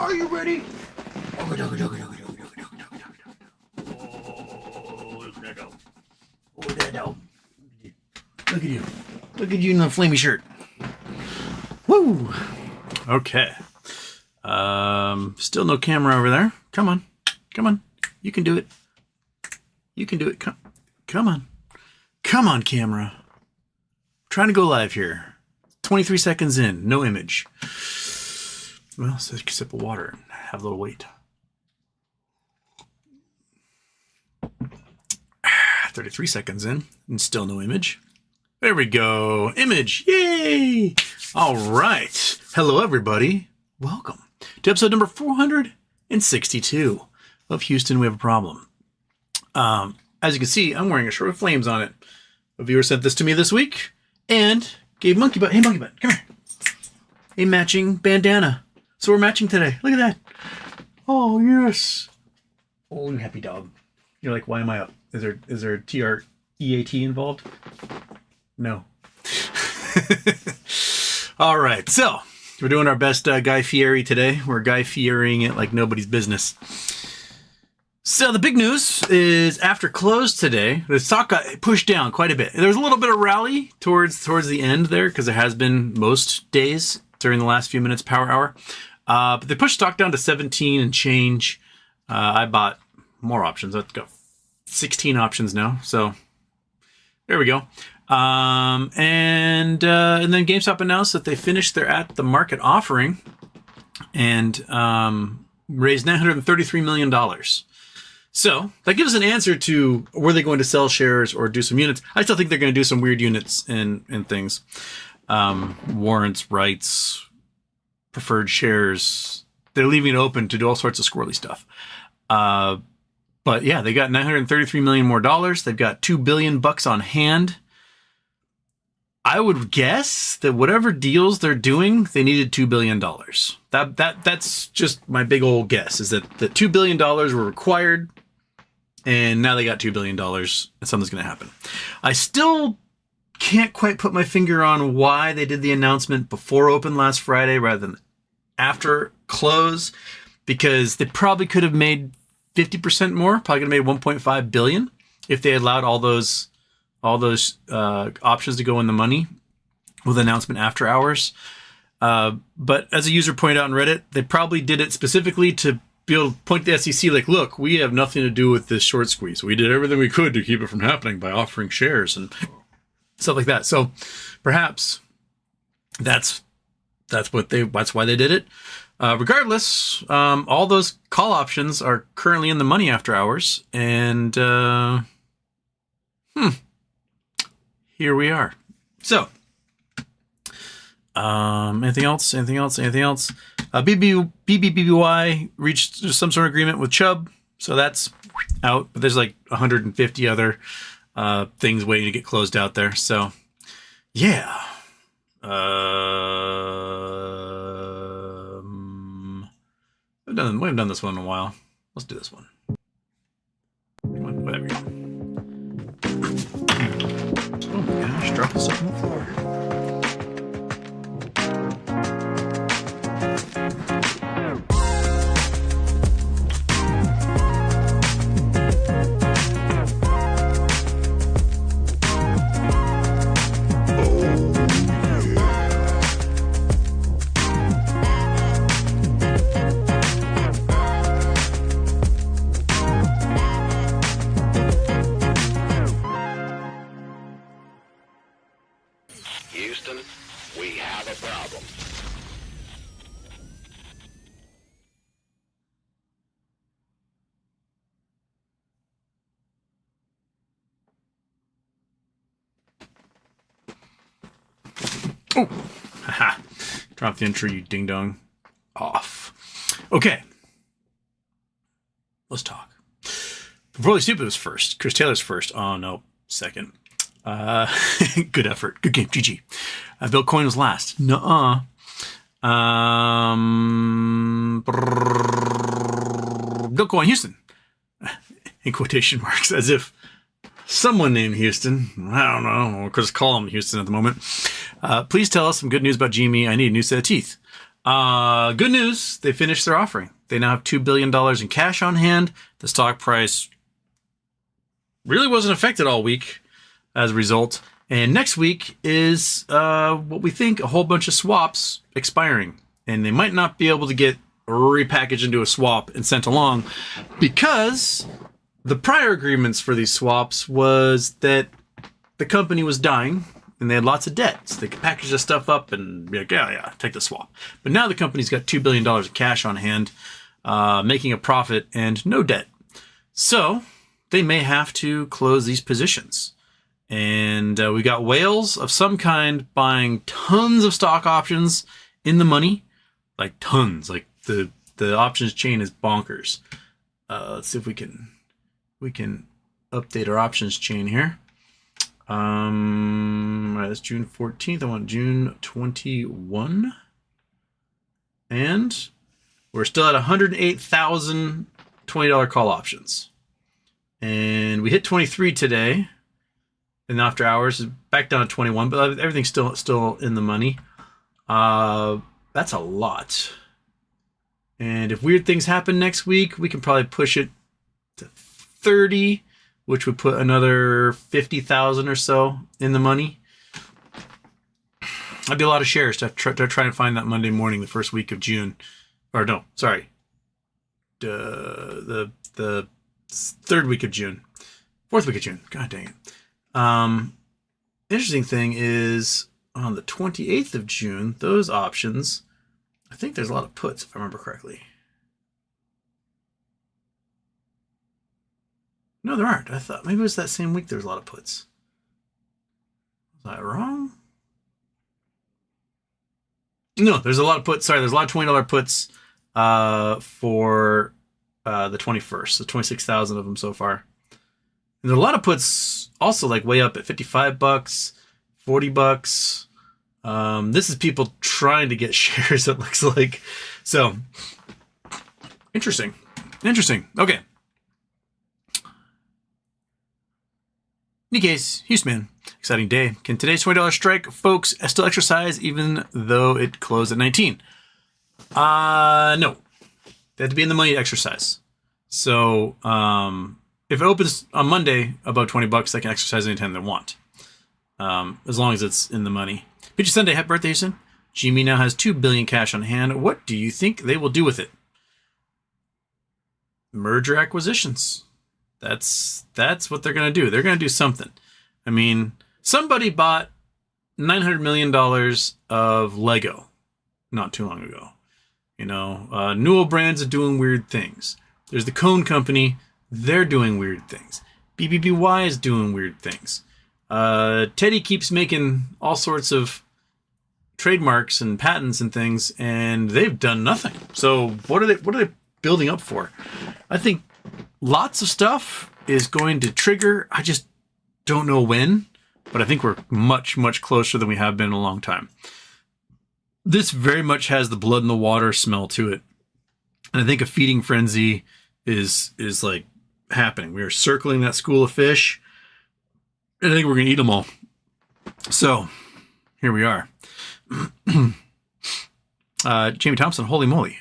Are you ready? Oh, look at that dog. Look at that dog. Look at you. Look at you in the flamey shirt. Woo! Okay. Still no camera over there. Come on. Come on. You can do it. You can do it. Come on. Come on, camera. I'm trying to go live here. 23 seconds in. No image. Well, so take a sip of water and have a little wait. 33 seconds in and still no image. There we go. Image. Yay! All right. Hello, everybody. Welcome to episode number 462 of Houston, We Have a Problem. As you can see, I'm wearing a shirt with flames on it. A viewer sent this to me this week and gave Monkey Butt, hey Monkey Butt, come here, a matching bandana. So we're matching today. Look at that. Oh, yes. Oh, you happy dog. You're like, why am I up? Is there TREAT involved? No. All right. So we're doing our best Guy Fieri today. We're Guy Fieriing it like nobody's business. So the big news is after close today, the stock got pushed down quite a bit. There was a little bit of rally towards the end there because there has been most days during the last few minutes power hour. But they pushed stock down to 17 and change. I bought more options. I've got 16 options now. So there we go. And then GameStop announced that they finished their at the market offering and raised $933 million. So that gives us an answer to were they going to sell shares or do some units. I still think they're going to do some weird units and things. Warrants, rights, preferred shares. They're leaving it open to do all sorts of squirrely stuff. But yeah, they got $933 million more dollars. They've got $2 billion on hand. I would guess that whatever deals they're doing, they needed $2 billion. That's just my big old guess, is that the $2 billion were required, and now they got $2 billion, and something's going to happen. I still can't quite put my finger on why they did the announcement before open last Friday rather than after close, because they probably could have made 50% more, probably could have made $1.5 billion if they allowed all those options to go in the money with announcement after hours. But as a user pointed out on Reddit, they probably did it specifically to be able to point to the SEC like, look, we have nothing to do with this short squeeze. We did everything we could to keep it from happening by offering shares and stuff like that. So perhaps that's why they did it. Regardless, all those call options are currently in the money after hours, and here we are. So, anything else? BBBY reached some sort of agreement with Chubb, so that's out. But there's like 150 other things waiting to get closed out there. So, yeah. We haven't done this one in a while. Let's do this one. Whatever. Oh my gosh, drop this up on the floor. Houston, we have a problem. Oh, haha. Drop the intro, you ding dong. Off. Okay. Let's talk. Really Stupid was first. Chris Taylor's first. Oh, no. Second. Good effort. Good game. GG. Bill Coyne was last. Nuh-uh. Bill Coyne, Houston. In quotation marks, as if someone named Houston. I don't know. We'll just call him Houston at the moment. Please tell us some good news about GME. I need a new set of teeth. Good news, they finished their offering. They now have $2 billion in cash on hand. The stock price really wasn't affected all week as a result. And next week is what we think a whole bunch of swaps expiring. And they might not be able to get repackaged into a swap and sent along because the prior agreements for these swaps was that the company was dying and they had lots of debt. So they could package this stuff up and be like, yeah, take the swap. But now the company's got $2 billion of cash on hand, making a profit and no debt. So they may have to close these positions. And we got whales of some kind buying tons of stock options in the money, like tons. Like the options chain is bonkers. Let's see if we can update our options chain here. All right, that's June 14th. I want June 21. And we're still at 108,000 $20 call options. And we hit 23 today. And after hours, back down to 21, but everything's still in the money. That's a lot. And if weird things happen next week, we can probably push it to 30, which would put another 50,000 or so in the money. That'd be a lot of shares to try and find that Monday morning, the first week of June. Or no, sorry. The third week of June. Fourth week of June. God dang it. Interesting thing is on the 28th of June, those options, I think there's a lot of puts, if I remember correctly. No, there aren't. I thought maybe it was that same week there was a lot of puts. Was I wrong? No, there's a lot of puts. Sorry, there's a lot of $20 puts for the 21st. So 26,000 of them so far. And there are a lot of puts also like way up at $55, $40. This is people trying to get shares, it looks like. So, interesting. Okay. In any case, Houston, exciting day. Can today's $20 strike, folks, still exercise even though it closed at 19? No. They have to be in the money to exercise. So, if it opens on Monday above $20, they can exercise anytime they want. As long as it's in the money. Peachy Sunday, happy birthday, Houston. GME now has $2 billion cash on hand. What do you think they will do with it? Merger acquisitions. That's what they're going to do. They're going to do something. I mean, somebody bought $900 million of Lego not too long ago. You know, Newell Brands are doing weird things. There's the Cone Company. They're doing weird things. BBBY is doing weird things. Teddy keeps making all sorts of trademarks and patents and things, and they've done nothing. So what are they building up for? I think lots of stuff is going to trigger. I just don't know when, but I think we're much, much closer than we have been in a long time. This very much has the blood in the water smell to it. And I think a feeding frenzy is like happening. We are circling that school of fish, and I think we're going to eat them all. So here we are. Jamie Thompson, holy moly.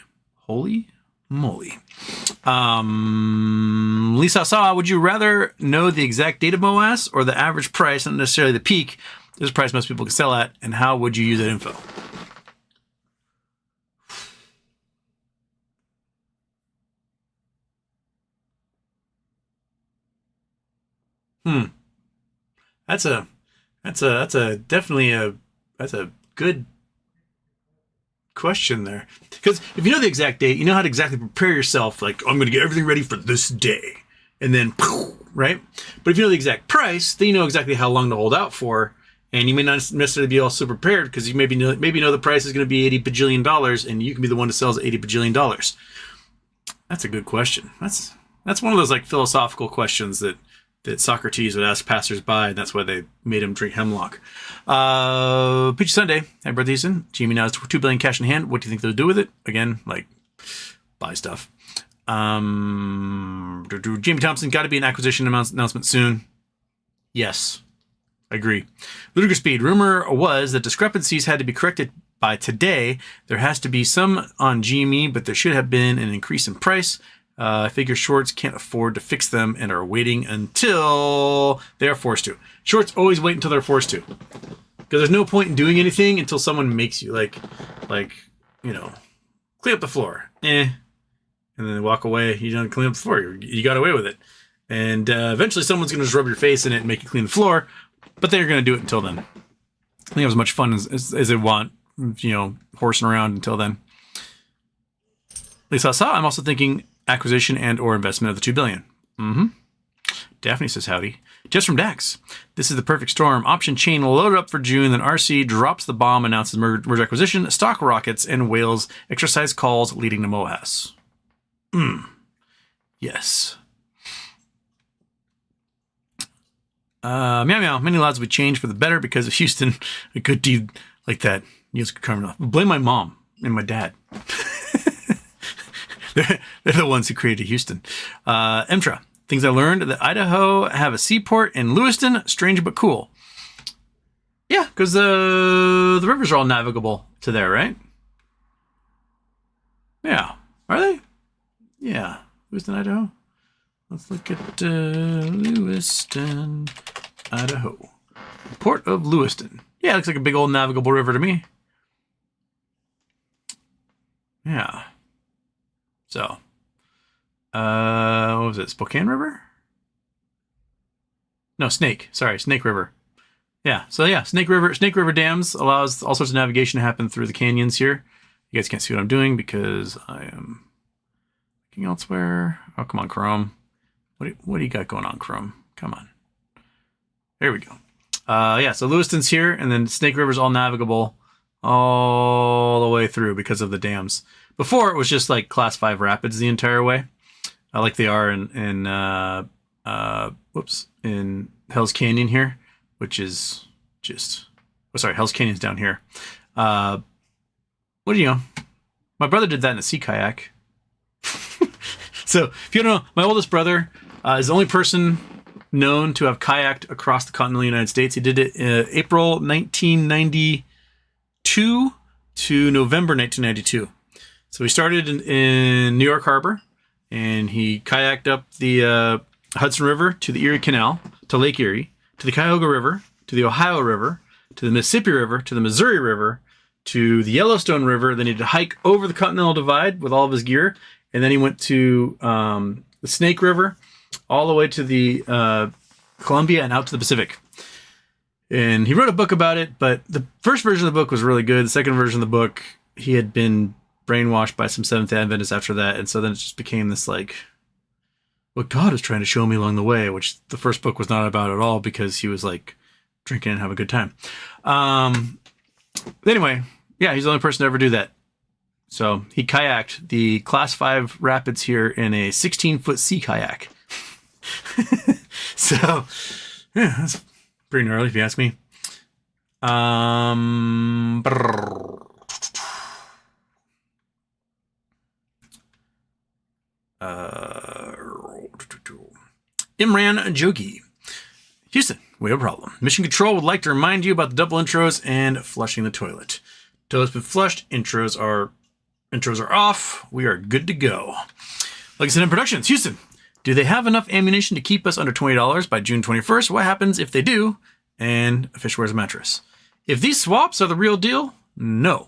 Lisa Saw, would you rather know the exact date of MOASS or the average price, not necessarily the peak? This price most people can sell at, and how would you use that info? That's a good question there. Because if you know the exact date, you know how to exactly prepare yourself. Like, I'm going to get everything ready for this day. And then, right? But if you know the exact price, then you know exactly how long to hold out for. And you may not necessarily be all super prepared because you maybe know the price is going to be $80 bajillion and you can be the one to sell at $80 bajillion. That's a good question. That's one of those like philosophical questions that Socrates would ask passersby, and that's why they made him drink hemlock. Peachy Sunday, happy birthday, Houston. GME now has $2 billion cash in hand. What do you think they'll do with it? Again, like, buy stuff. Jamie Thompson, got to be an acquisition announcement soon. Yes, I agree. Ludicrous Speed, rumor was that discrepancies had to be corrected by today. There has to be some on GME, but there should have been an increase in price. I figure shorts can't afford to fix them and are waiting until they are forced to. Shorts always wait until they're forced to. Because there's no point in doing anything until someone makes you, like, you know, clean up the floor. And then they walk away. You don't clean up the floor. You got away with it. And eventually someone's going to just rub your face in it and make you clean the floor. But they're going to do it until then. I think it was as much fun as they want, you know, horsing around until then. At least I saw. I'm also thinking acquisition and or investment of the $2 billion. Daphne says howdy. Just from Dax. This is the perfect storm. Option chain loaded up for June. Then RC drops the bomb, announces merger acquisition. Stock rockets and whales exercise calls leading to MOASS. Yes. Meow meow. Many lives would change for the better because of Houston. A good deed like that yields good karma. Blame my mom and my dad. They're the ones who created Houston. Emtra. Things I learned that Idaho have a seaport in Lewiston. Strange but cool. Yeah, because the rivers are all navigable to there, right? Yeah. Are they? Yeah. Lewiston, Idaho. Let's look at Lewiston, Idaho. Port of Lewiston. Yeah, it looks like a big old navigable river to me. Yeah. So, what was it? Spokane River? No, Snake. Sorry, Snake River. Yeah. So yeah, Snake River dams allows all sorts of navigation to happen through the canyons here. You guys can't see what I'm doing because I am looking elsewhere. Oh, come on, Chrome. What do you got going on, Chrome? Come on. There we go. Yeah. So Lewiston's here, and then Snake River's all navigable all the way through because of the dams. Before it was just like class 5 rapids the entire way, like they are in Hell's Canyon here, which is just, Hell's Canyon's down here. What do you know? My brother did that in a sea kayak. So if you don't know, my oldest brother is the only person known to have kayaked across the continental United States. He did it in April 1992 to November 1992. So he started in New York Harbor, and he kayaked up the Hudson River to the Erie Canal, to Lake Erie, to the Cuyahoga River, to the Ohio River, to the Mississippi River, to the Missouri River, to the Yellowstone River. Then he had to hike over the Continental Divide with all of his gear, and then he went to the Snake River, all the way to the Columbia and out to the Pacific. And he wrote a book about it, but the first version of the book was really good. The second version of the book, he had been brainwashed by some Seventh-day Adventists after that, and so then it just became this like what God is trying to show me along the way, which the first book was not about at all because he was like drinking and having a good time. Anyway, yeah, he's the only person to ever do that. So he kayaked the class 5 rapids here in a 16-foot sea kayak. So yeah, that's pretty gnarly if you ask me. Imran Jogi. Houston, we have a problem. Mission Control would like to remind you about the double intros and flushing the toilet. Toilet's been flushed. Intros are off. We are good to go. Like I said in Productions, Houston, do they have enough ammunition to keep us under $20 by June 21st? What happens if they do? And a fish wears a mattress. If these swaps are the real deal, no.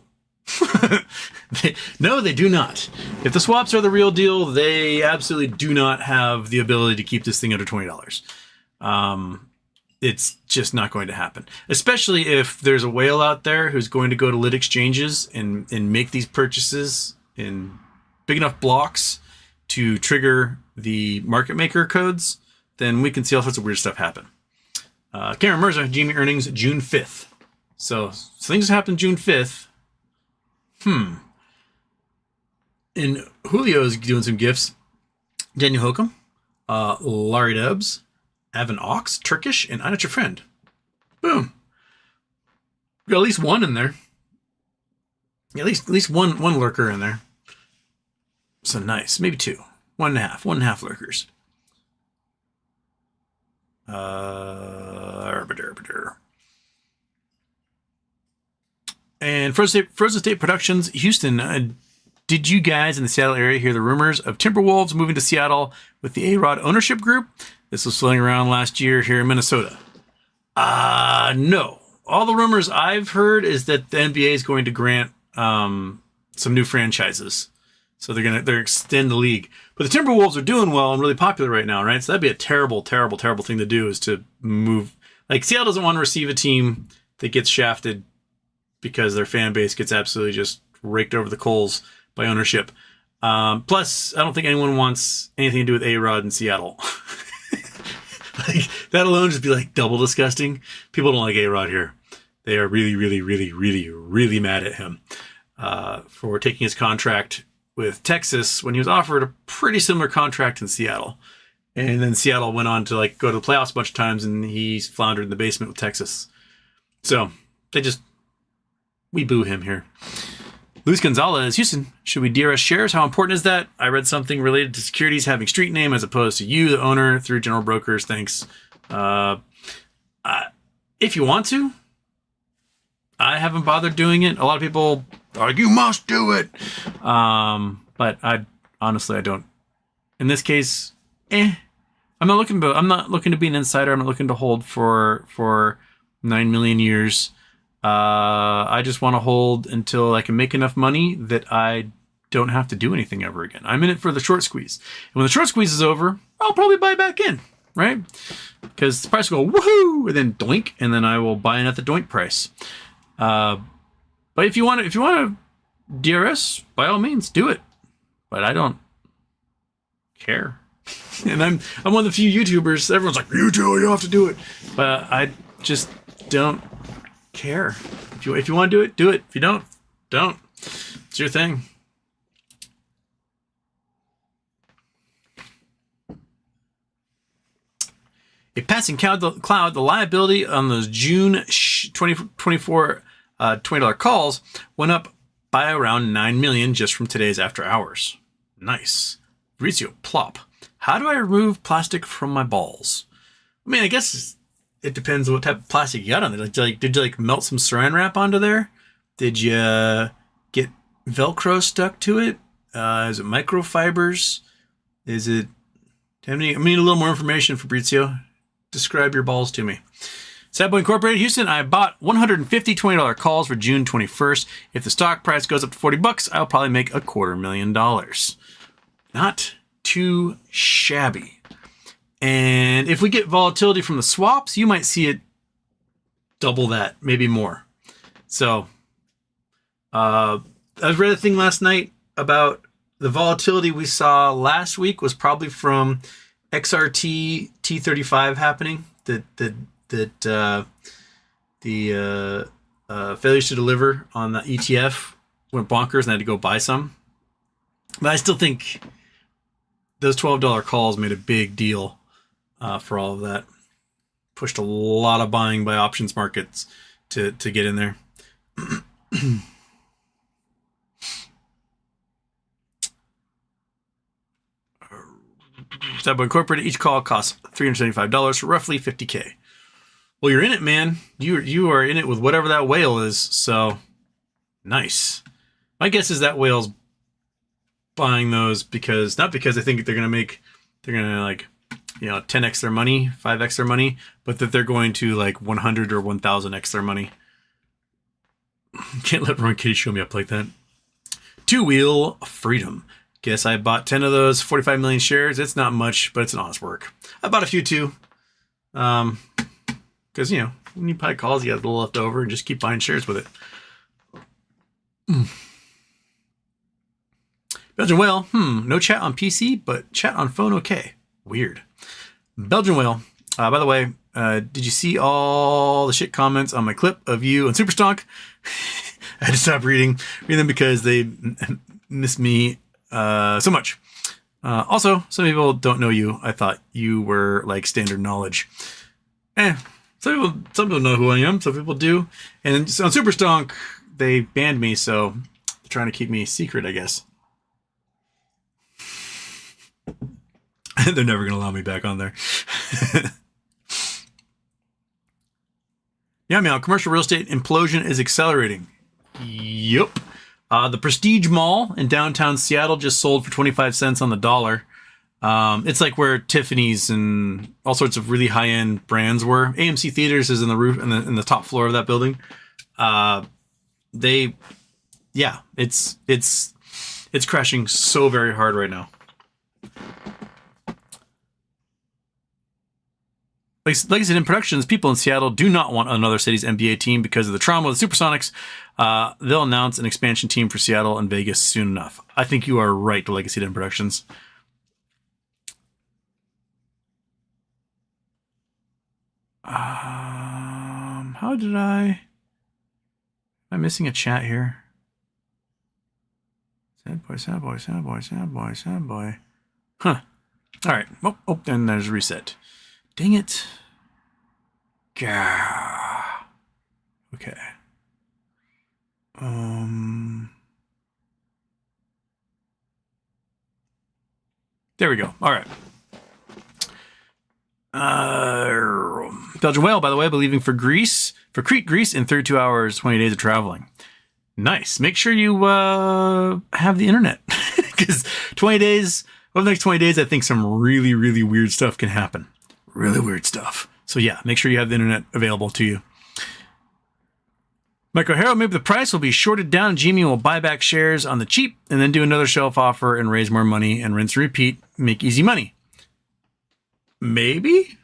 No, they do not. If the swaps are the real deal, they absolutely do not have the ability to keep this thing under $20. It's just not going to happen. Especially if there's a whale out there who's going to go to lit exchanges and make these purchases in big enough blocks to trigger the market maker codes, then we can see all sorts of weird stuff happen. Cameron Mirza, GME earnings June 5th. So things happen June 5th. And Julio's doing some gifts. Daniel Hokum, Larry Dubs, Avon Ox, Turkish, and I'm Not Your Friend. Boom. Got at least one in there. At least one lurker in there. So nice. Maybe two. 1.5 lurkers. And Frozen State Productions, Houston. Did you guys in the Seattle area hear the rumors of Timberwolves moving to Seattle with the A-Rod ownership group? This was floating around last year here in Minnesota. No. All the rumors I've heard is that the NBA is going to grant some new franchises. So they're extend the league. But the Timberwolves are doing well and really popular right now, right? So that'd be a terrible, terrible, terrible thing to do, is to move. Like, Seattle doesn't want to receive a team that gets shafted because their fan base gets absolutely just raked over the coals by ownership. Plus, I don't think anyone wants anything to do with A-Rod in Seattle. Like, that alone just be like double disgusting. People don't like A-Rod here. They are really, really, really, really, really mad at him for taking his contract with Texas when he was offered a pretty similar contract in Seattle. And then Seattle went on to like go to the playoffs a bunch of times, and he floundered in the basement with Texas. So we boo him here. Luis Gonzalez, Houston, should we DRS shares? How important is that? I read something related to securities having street name as opposed to you, the owner, through general brokers. Thanks. If you want to, I haven't bothered doing it. A lot of people are like, you must do it. But I don't. In this case, I'm not looking to be an insider. I'm not looking to hold for 9 million years. I just want to hold until I can make enough money that I don't have to do anything ever again. I'm in it for the short squeeze. And when the short squeeze is over, I'll probably buy back in, right? Because the price will go woohoo, and then doink, and then I will buy in at the doink price. But if you want to DRS, by all means, do it. But I don't care. And I'm one of the few YouTubers. Everyone's like, you do, you have to do it. But I just don't care. If you want to do it. If you don't. It's your thing. A passing cloud, the liability on those June 2024 $20 calls went up by around 9 million just from today's after hours. Nice. Fabrizio, plop. How do I remove plastic from my balls? I mean, I guess it depends on what type of plastic you got on there. Did you melt some saran wrap onto there? Did you get Velcro stuck to it? Is it microfibers? Is it... I need a little more information, Fabrizio. Describe your balls to me. Sad Boy Incorporated, Houston, I bought 150 $20 calls for June 21st. If the stock price goes up to $40, I'll probably make $250,000. Not too shabby. And if we get volatility from the swaps, you might see it double that, maybe more. So, I read a thing last night about the volatility we saw last week was probably from XRT T35 happening. The failures to deliver on the ETF went bonkers and I had to go buy some. But I still think those $12 calls made a big deal for all of that. Pushed a lot of buying by options markets to get in there. Stabbo Incorporated, each call costs $375 for roughly $50K. Well, you're in it, man. You are in it with whatever that whale is. So nice. My guess is that whale's buying those not because I think they're gonna 10x their money, 5x their money, but that they're going to 100 or 1000x their money. Can't let Ron Kitty show me up like that. Two Wheel Freedom. Guess I bought 10 of those 45 million shares. It's not much, but it's an honest work. I bought a few too. Because, when you buy calls, you have a little left over and just keep buying shares with it. Belgian Whale. No chat on PC, but chat on phone okay. Weird. Belgian Whale. By the way, did you see all the shit comments on my clip of you on Superstonk? I had to stop reading them because they miss me so much. Also, some people don't know you. I thought you were standard knowledge. Some people know who I am. Some people do. And on Superstonk, they banned me, so they're trying to keep me secret, I guess. They're never going to allow me back on there. Yeah, man, commercial real estate implosion is accelerating. Yep. The Prestige Mall in downtown Seattle just sold for 25 cents on the dollar. It's like where Tiffany's and all sorts of really high-end brands were. AMC Theaters is in the roof in the top floor of that building. It's crashing so very hard right now. Like I said, in productions, people in Seattle do not want another city's NBA team because of the trauma of the Supersonics. They'll announce an expansion team for Seattle and Vegas soon enough. I think you are right, Legacy Den Productions. How did am I missing a chat here? Sad boy. Huh. All right. Oh, then there's a reset. Dang it. Gah. Okay. There we go. All right. Belgian whale, by the way, leaving for Crete, Greece in 32 hours, 20 days of traveling. Nice. Make sure you have the internet because 20 days, over the next 20 days, I think some really, really weird stuff can happen. Really weird stuff. So yeah, make sure you have the internet available to you. Michael Harrow, maybe the price will be shorted down. GME will buy back shares on the cheap and then do another shelf offer and raise more money and rinse and repeat. Make easy money. Maybe?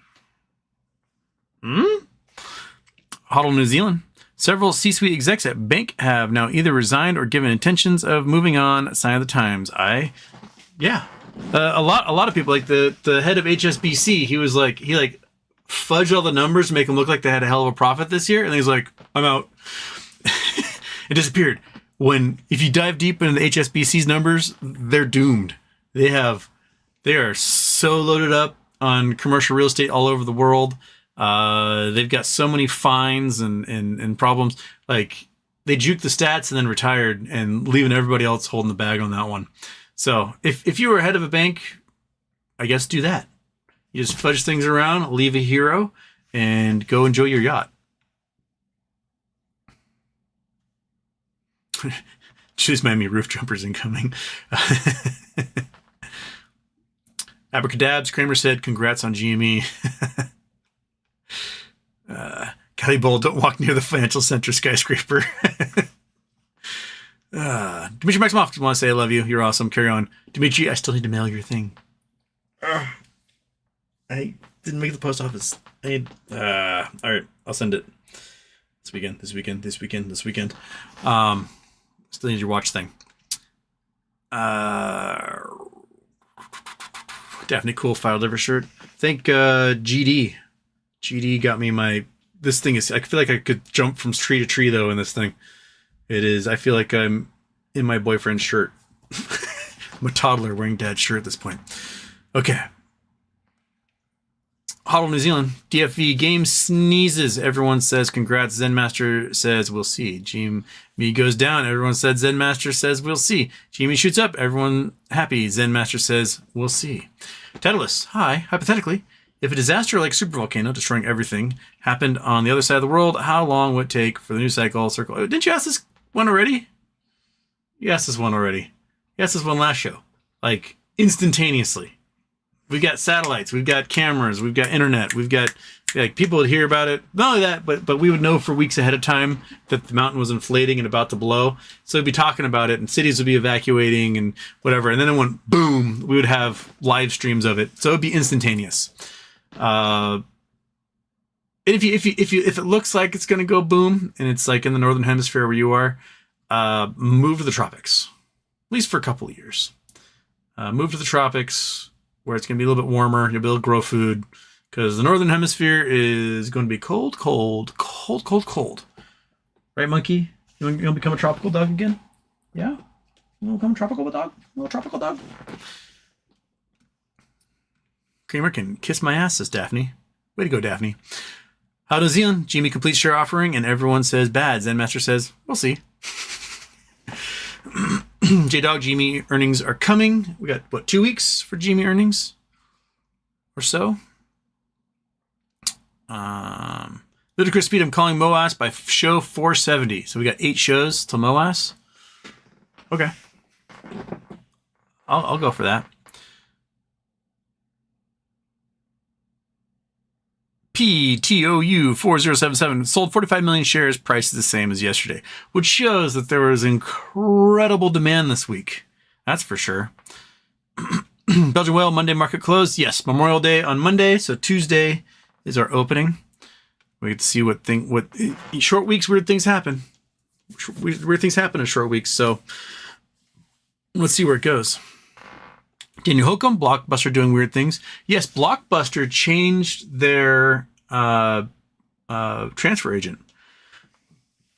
Huddle, New Zealand. Several C-suite execs at bank have now either resigned or given intentions of moving on. Sign of the times. A lot of people, like the head of HSBC, he fudged all the numbers to make them look like they had a hell of a profit this year, and he's like, I'm out. It disappeared. If you dive deep into the HSBC's numbers, they're doomed. They are so loaded up on commercial real estate all over the world. They've got so many fines and problems. Like, they juked the stats and then retired and leaving everybody else holding the bag on that one. So if you were head of a bank, I guess do that. You just fudge things around, leave a hero, and go enjoy your yacht. Choose Miami roof jumpers incoming. Abracadabs, Kramer said, congrats on GME. Kelly Bowl, don't walk near the financial center skyscraper. Dimitri Maximoff, just want to say I love you. You're awesome. Carry on. Dimitri, I still need to mail your thing. I didn't make the post office. All right, I'll send it this weekend. Still need your watch thing. Daphne Cool File Liver shirt. Thank GD. GD got me this thing is, I feel like I could jump from tree to tree though in this thing. It is, I feel like I'm in my boyfriend's shirt. I'm a toddler wearing dad's shirt at this point. Okay. Huddle, New Zealand. DFV game sneezes. Everyone says congrats. Zenmaster says we'll see. GME goes down. Everyone said Zenmaster says we'll see. GME shoots up. Everyone happy. Zenmaster says we'll see. Tedalus. Hi. Hypothetically, if a disaster like supervolcano destroying everything happened on the other side of the world, how long would it take for the news cycle circle? Oh, didn't you ask this one already? You asked this one already. You asked this one last show. Like, instantaneously. We've got satellites, we've got cameras, we've got internet, we've got, like, people would hear about it. Not only that, but we would know for weeks ahead of time that the mountain was inflating and about to blow. So we'd be talking about it and cities would be evacuating and whatever. And then it went boom, we would have live streams of it. So it would be instantaneous. And if it looks like it's going to go boom and it's like in the northern hemisphere where you are, move to the tropics, at least for a couple of years. Move to the tropics where it's going to be a little bit warmer. You'll be able to grow food because the northern hemisphere is going to be cold. Right, monkey? You want to become a tropical dog again? Yeah? You want to become a tropical dog? A little tropical dog? Kramer can kiss my ass, says Daphne. Way to go, Daphne. How does Zealand? GME complete share offering, and everyone says bad. Zenmaster says, we'll see. J-Dog, GME earnings are coming. We got, 2 weeks for GME earnings? Or so? Ludicrous speed, I'm calling MOASS by show 470. So we got 8 shows till MOASS. Okay. I'll go for that. PTOU 4077 sold 45 million shares, price is the same as yesterday, which shows that there was incredible demand this week. That's for sure. Belgian whale Monday market closed. Yes, Memorial Day on Monday, so Tuesday is our opening. We get to see what short weeks, weird things happen. Weird things happen in short weeks, so let's see where it goes. Daniel Holcomb, Blockbuster doing weird things. Yes, Blockbuster changed their transfer agent.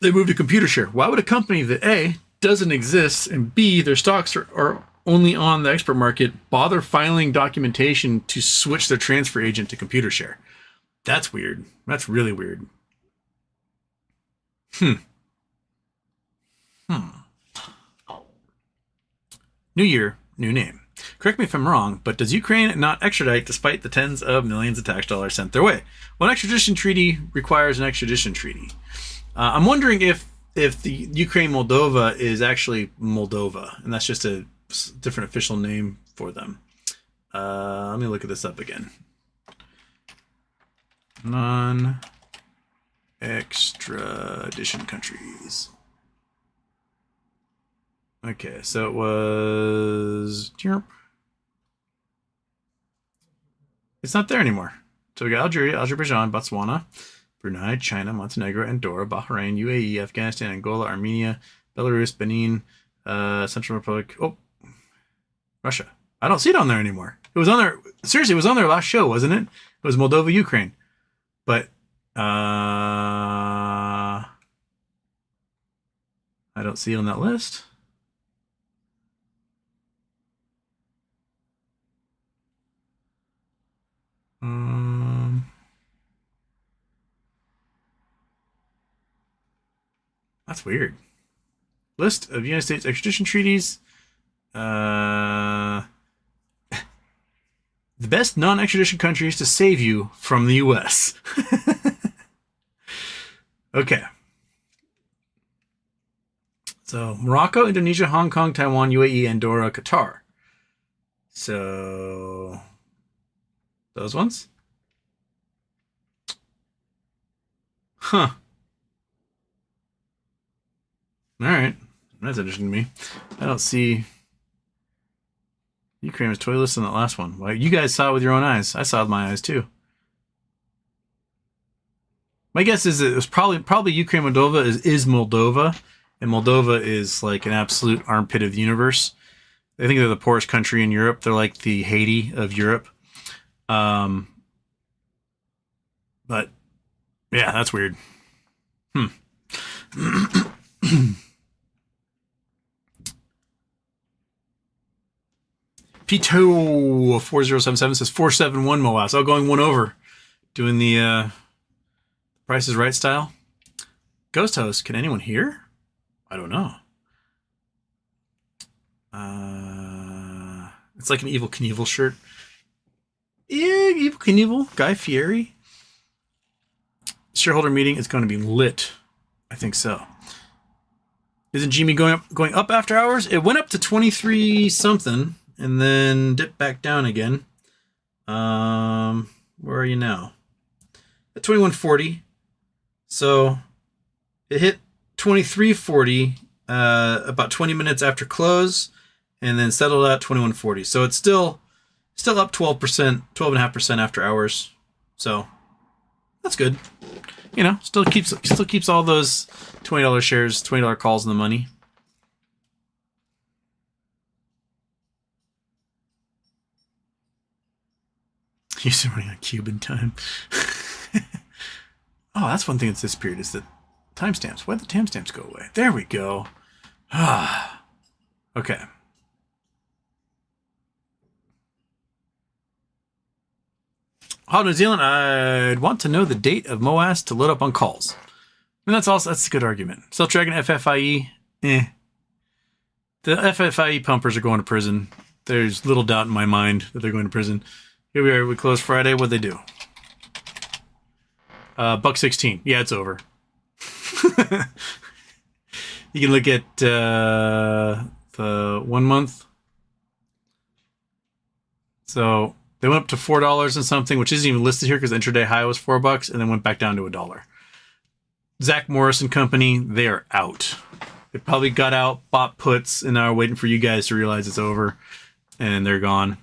They moved to ComputerShare. Why would a company that A, doesn't exist, and B, their stocks are only on the expert market, bother filing documentation to switch their transfer agent to ComputerShare? That's weird. That's really weird. New year, new name. Correct me if I'm wrong, but does Ukraine not extradite despite the tens of millions of tax dollars sent their way? Well, an extradition treaty requires an extradition treaty. I'm wondering if the Ukraine-Moldova is actually Moldova, and that's just a different official name for them. Let me look at this up again. Non-extradition countries. Okay, so it was... It's not there anymore. So we got Algeria, Azerbaijan, Botswana, Brunei, China, Montenegro, Andorra, Bahrain, UAE, Afghanistan, Angola, Armenia, Belarus, Benin, Central Republic. Oh, Russia. I don't see it on there anymore. It was on there. Seriously, it was on there last show, wasn't it? It was Moldova, Ukraine. But I don't see it on that list. That's weird. List of United States extradition treaties. The best non-extradition countries to save you from the U.S. Okay. So Morocco, Indonesia, Hong Kong, Taiwan, UAE, Andorra, Qatar. So those ones? Huh. All right. That's interesting to me. I don't see... Ukraine was totally listed on that last one. Well, you guys saw it with your own eyes. I saw it with my eyes too. My guess is it was probably Ukraine. Moldova is Moldova, and Moldova is like an absolute armpit of the universe. I think they're the poorest country in Europe. They're like the Haiti of Europe. But yeah, that's weird. Pito 4077 says 471 MOASS. Oh, going one over. Doing the Price is Right style. Ghost host, can anyone hear? I don't know. It's like an Evel Knievel shirt. Yeah, Evel Knievel, Guy Fieri. Shareholder meeting is going to be lit. I think so. Isn't GME going up after hours? It went up to 23 something. And then dip back down again. Where are you now? At 2140. So it hit 2340 about 20 minutes after close, and then settled at 2140. So it's still up 12%, 12.5% after hours. So that's good. You know, still keeps all those $20 shares, $20 calls in the money. Used to running on Cuban time. Oh, that's one thing that's disappeared is the timestamps. Why'd the timestamps go away? There we go. Okay. Hello, New Zealand. I'd want to know the date of MOASS to load up on calls. And that's a good argument. Stealth Dragon, FFIE, The FFIE pumpers are going to prison. There's little doubt in my mind that they're going to prison. Here we are. We closed Friday. What'd they do? $1.16. Yeah, it's over. You can look at the 1 month. So they went up to $4 and something, which isn't even listed here because the intraday high was $4, and then went back down to $1. Zach Morris and company, they are out. They probably got out, bought puts, and now are waiting for you guys to realize it's over, and they're gone.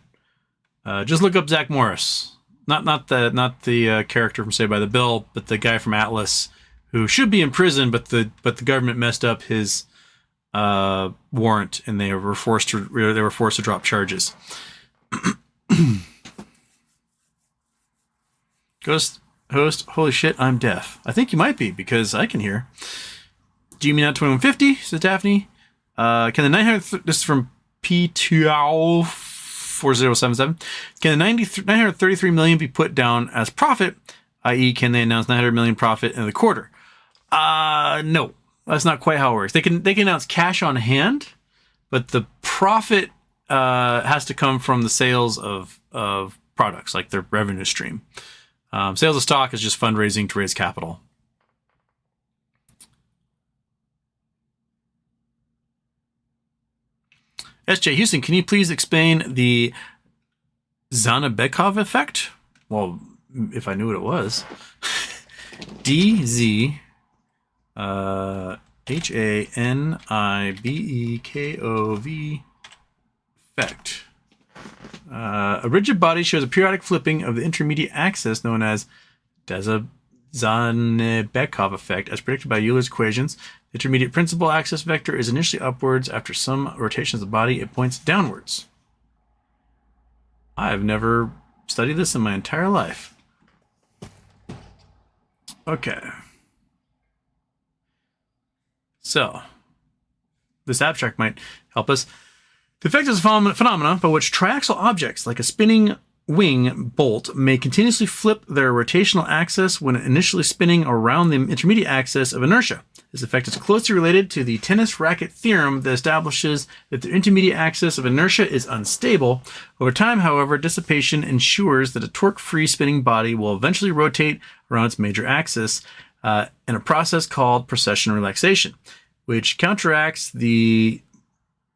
Just look up Zach Morris, not the character from Saved by the Bell, but the guy from Atlas who should be in prison, but the government messed up his warrant, and they were forced to drop charges. Ghost host, holy shit, I'm deaf. I think you might be because I can hear. GME not 2150, says Daphne. Can the 900? This is from P2 4077. Can the 933 million be put down as profit? I.e., can they announce 900 million profit in the quarter? No, that's not quite how it works. They can announce cash on hand, but the profit has to come from the sales of products, like their revenue stream. Sales of stock is just fundraising to raise capital. SJ Houston, can you please explain the Dzhanibekov effect? Well, if I knew what it was. DZ HANIBEKOV effect. A rigid body shows a periodic flipping of the intermediate axis known as Dzhanibekov effect, as predicted by Euler's equations. The intermediate principal axis vector is initially upwards. After some rotations of the body, it points downwards. I've never studied this in my entire life. Okay. So, this abstract might help us. The effect is a phenomenon by which triaxial objects, like a spinning wing bolt, may continuously flip their rotational axis when initially spinning around the intermediate axis of inertia. This effect is closely related to the tennis racket theorem that establishes that the intermediate axis of inertia is unstable. Over time, however, dissipation ensures that a torque-free spinning body will eventually rotate around its major axis in a process called precession relaxation, which counteracts the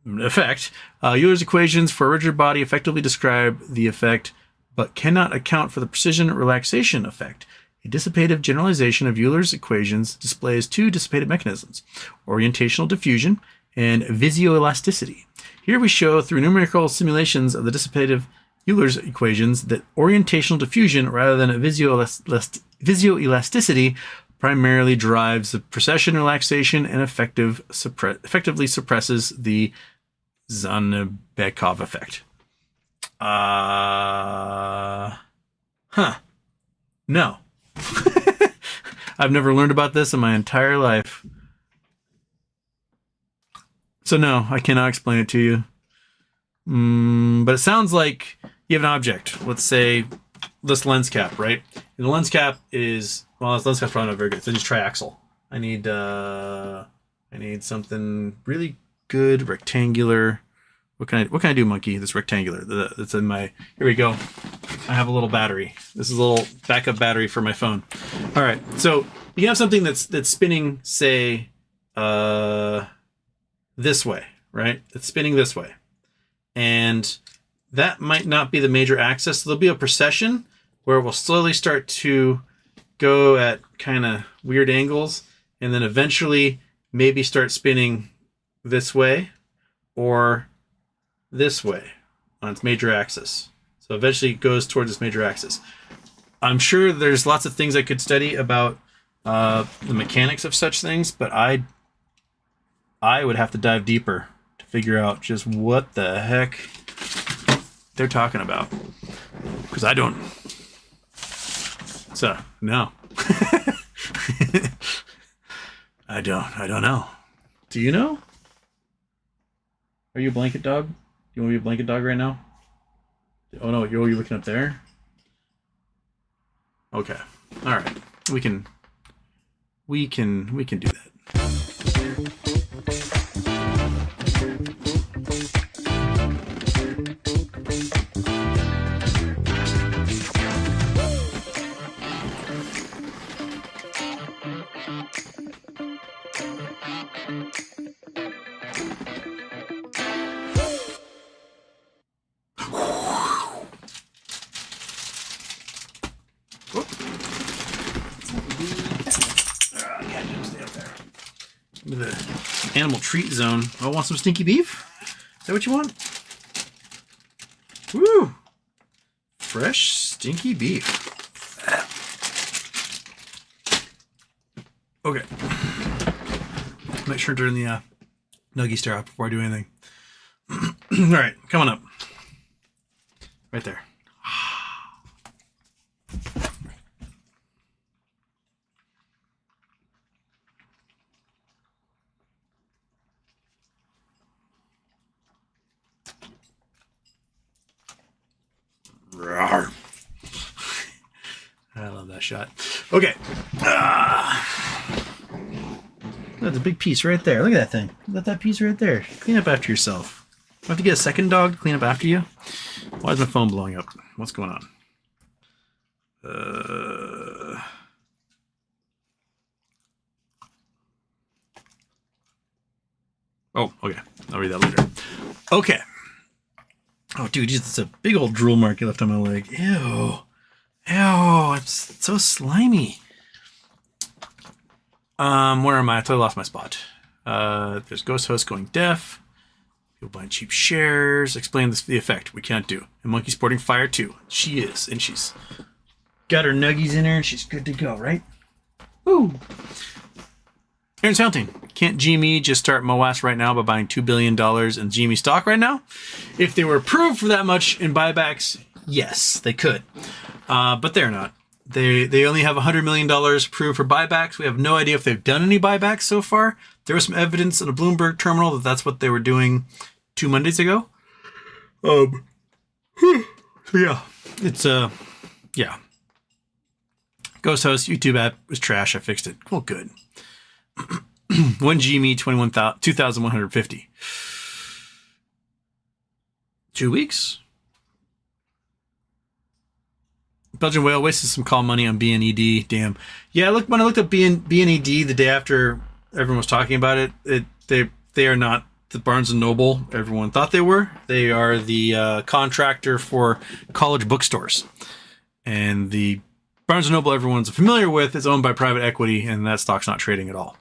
effect. Euler's equations for a rigid body effectively describe the effect, but cannot account for the precision relaxation effect. A dissipative generalization of Euler's equations displays two dissipative mechanisms, orientational diffusion and viscoelasticity. Here we show through numerical simulations of the dissipative Euler's equations that orientational diffusion rather than viscoelasticity primarily drives the precession relaxation and effectively suppresses the Dzhanibekov effect. No. I've never learned about this in my entire life. So no, I cannot explain it to you. But it sounds like you have an object. Let's say this lens cap, right? And the lens cap is, well, this lens cap's probably not very good. It's just triaxial. I need something really good, rectangular. What can I do, monkey? This rectangular. That's in my. Here we go. I have a little battery. This is a little backup battery for my phone. All right. So you can have something that's spinning, say, this way, right? It's spinning this way, and that might not be the major axis. So there'll be a precession where it will slowly start to go at kind of weird angles, and then eventually maybe start spinning this way or this way on its major axis. So eventually it goes towards its major axis. I'm sure there's lots of things I could study about the mechanics of such things, but I would have to dive deeper to figure out just what the heck they're talking about, because I don't. So no. I don't know. Do you know? Are you a blanket dog? You want to be a blanket dog right now? Oh no, you're looking up there? Okay. All right. We can do that. The animal treat zone. Oh, want some stinky beef? Is that what you want? Woo! Fresh stinky beef. Okay. Make sure to turn the Nuggie star off before I do anything. All right, coming up. Right there. Rawr. I love that shot. Okay. That's a big piece right there. Look at that thing. Look at that piece right there. Clean up after yourself. Do I have to get a second dog to clean up after you? Why is my phone blowing up? What's going on? Oh, okay. I'll read that later. Okay. Oh, dude, it's a big old drool mark you left on my leg. Ew. Ew, it's so slimy. Where am I? I totally lost my spot. There's ghost host going deaf. People buying cheap shares. Explain the effect. We can't do. And monkey sporting fire too. She is, and she's got her nuggies in her, and she's good to go, right? Woo. Terence Howard. Can't GME just start MOASS right now by buying $2 billion in GME stock right now? If they were approved for that much in buybacks, yes, they could. But they're not. They only have $100 million approved for buybacks. We have no idea if they've done any buybacks so far. There was some evidence in a Bloomberg terminal that that's what they were doing 2 Mondays ago. So yeah, it's yeah. Ghost Host YouTube app was trash. I fixed it. Well, good. 1 GME 2,150. 2 weeks. Belgian whale wasted some call money on BNED. Damn. Yeah, when I looked up BNED the day after everyone was talking about it, they are not the Barnes & Noble everyone thought they were. They are the contractor for college bookstores. And the Barnes & Noble everyone's familiar with is owned by private equity, and that stock's not trading at all.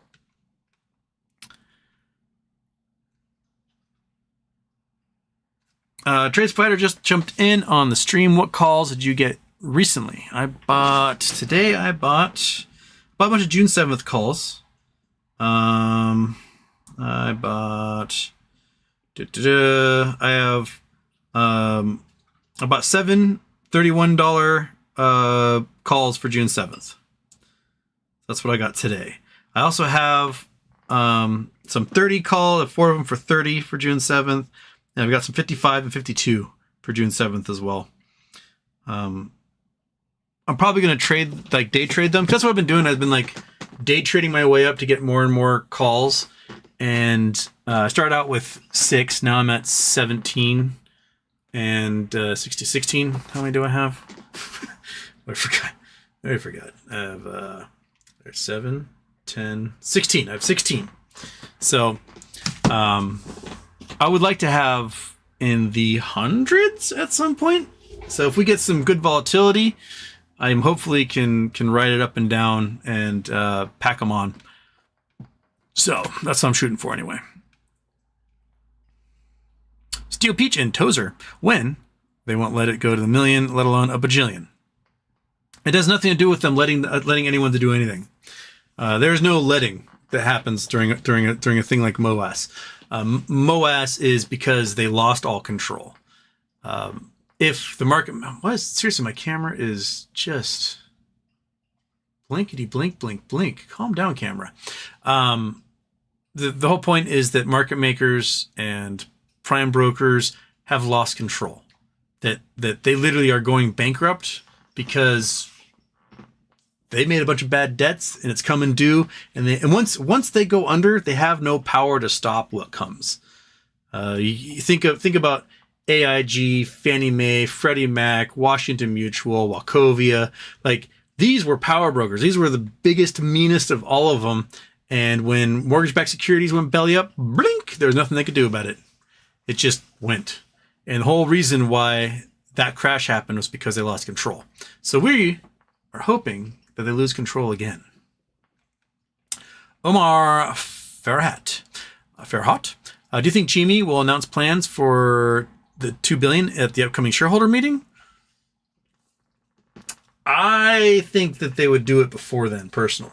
Trade Spider just jumped in on the stream. What calls did you get recently? I bought a bunch of June 7th calls. I bought I have about 7 $31 calls for June 7th. That's what I got today. I also have some 30 calls, 4 of them for 30 for June 7th. And I've got some 55 and 52 for June 7th as well. I'm probably going to day trade them. That's what I've been doing. I've been day trading my way up to get more and more calls. And I started out with 6. Now I'm at 17 and 16. How many do I have? I forgot. I have there's 7, 10, 16. I have 16. So I would like to have in the hundreds at some point. So if we get some good volatility, I hopefully can ride it up and down and pack them on. So that's what I'm shooting for anyway. Steel Peach and Tozer, when they won't let it go to the million, let alone a bajillion. It has nothing to do with them letting anyone to do anything. There's no letting that happens during a thing like MOASS. MOASS is because they lost all control. If the market, seriously, my camera is just blinkety blink, blink, blink. Calm down, camera. The whole point is that market makers and prime brokers have lost control. That they literally are going bankrupt because they made a bunch of bad debts and it's coming due. And once they go under, they have no power to stop what comes. You think about AIG, Fannie Mae, Freddie Mac, Washington Mutual, Wachovia. These were power brokers. These were the biggest, meanest of all of them. And when mortgage-backed securities went belly up, blink, there was nothing they could do about it. It just went. And the whole reason why that crash happened was because they lost control. So we are hoping that they lose control again. Omar Farhat. Farhat. Do you think GME will announce plans for the $2 billion at the upcoming shareholder meeting? I think that they would do it before then, personally.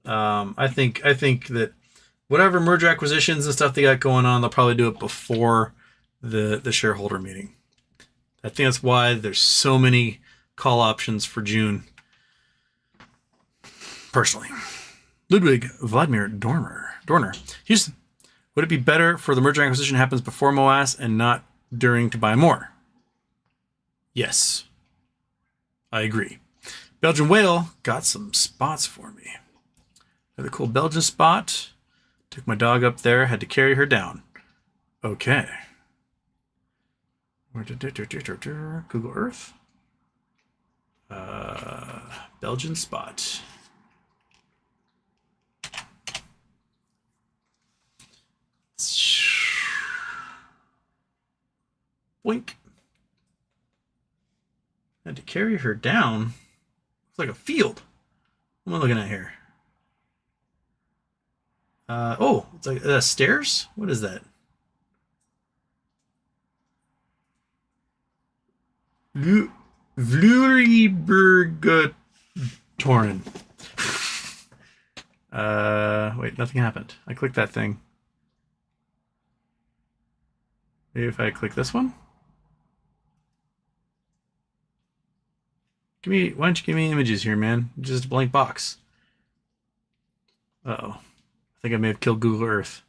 I think that whatever merger acquisitions and stuff they got going on, they'll probably do it before the shareholder meeting. I think that's why there's so many call options for June. Personally. Ludwig Vladimir Dorner. Houston, would it be better for the merger acquisition happens before MOASS and not during to buy more? Yes. I agree. Belgian Whale got some spots for me. Another cool Belgian spot. Took my dog up there, had to carry her down. Okay. Google Earth. Belgian spot. Boink. Had to carry her down. It's like a field. What am I looking at here? It's like stairs? What is that? Vluribergtoren. Wait, nothing happened. I clicked that thing. Maybe if I click this one? Why don't you give me images here, man? Just a blank box. Uh-oh. I think I may have killed Google Earth.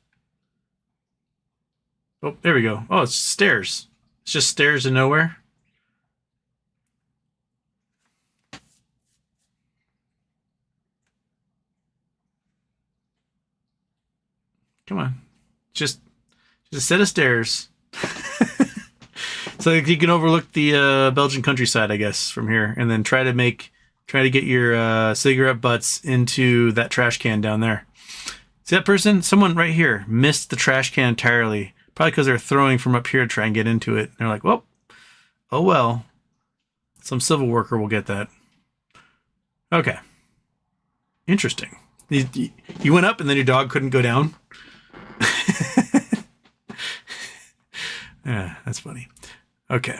Oh, there we go. Oh, it's stairs. It's just stairs to nowhere. Come on. Just a set of stairs. So you can overlook the Belgian countryside, I guess, from here, and then try to get your cigarette butts into that trash can down there. See that person? Someone right here missed the trash can entirely, probably because they're throwing from up here to try and get into it. And they're like, well, oh well. Some civil worker will get that. Okay. Interesting. You went up and then your dog couldn't go down? Yeah, that's funny. Okay.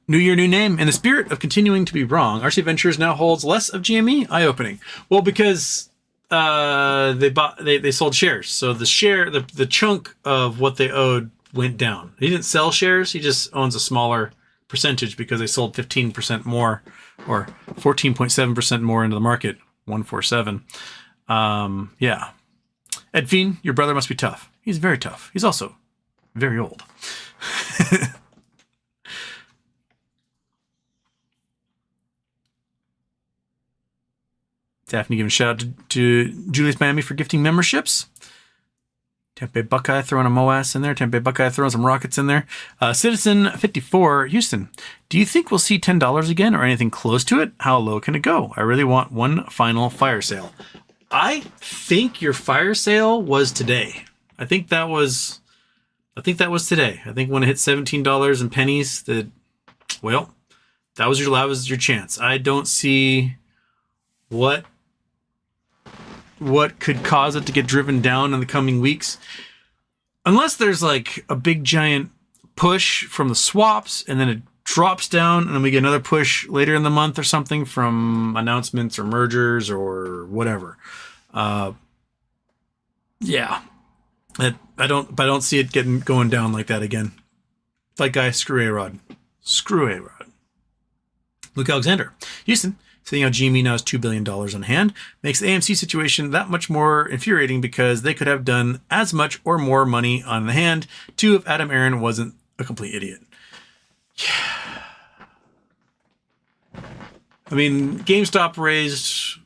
New year, new name. In the spirit of continuing to be wrong, RC Ventures now holds less of GME. Eye-opening. Well, because they sold shares, so the chunk of what they owed went down. He didn't sell shares; he just owns a smaller percentage because they sold 15% more, or 14.7% more into the market. 147. Yeah. Ed Fiend, your brother must be tough. He's very tough. He's also very old. Daphne giving a shout out to Julius Miami for gifting memberships. Tampa Bay Buckeye throwing a MOASS in there. Tampa Bay Buckeye throwing some rockets in there. Citizen 54, Houston. Do you think we'll see $10 again or anything close to it? How low can it go? I really want one final fire sale. I think your fire sale was today. I think that was today. I think when it hit $17 and pennies, that was your chance. I don't see what could cause it to get driven down in the coming weeks, unless there's like a big giant push from the swaps and then it drops down and then we get another push later in the month or something from announcements or mergers or whatever. Yeah, I don't see it going down like that again. Like guy, screw A-Rod. Luke Alexander, Houston. Seeing how GME now has $2 billion on hand makes the AMC situation that much more infuriating because they could have done as much or more money on the hand too if Adam Aaron wasn't a complete idiot. Yeah. I mean, GameStop raised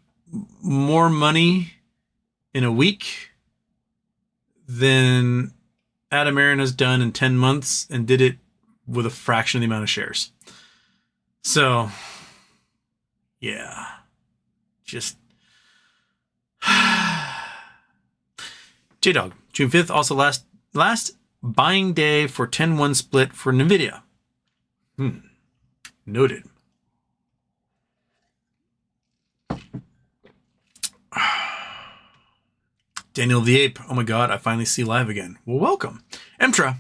more money in a week than Adam Aaron has done in 10 months and did it with a fraction of the amount of shares. So... yeah, just J-Dog, June 5th, also last buying day for 10-1 split for NVIDIA. Noted. Daniel the Ape. Oh my God, I finally see live again. Well, welcome. Emtra.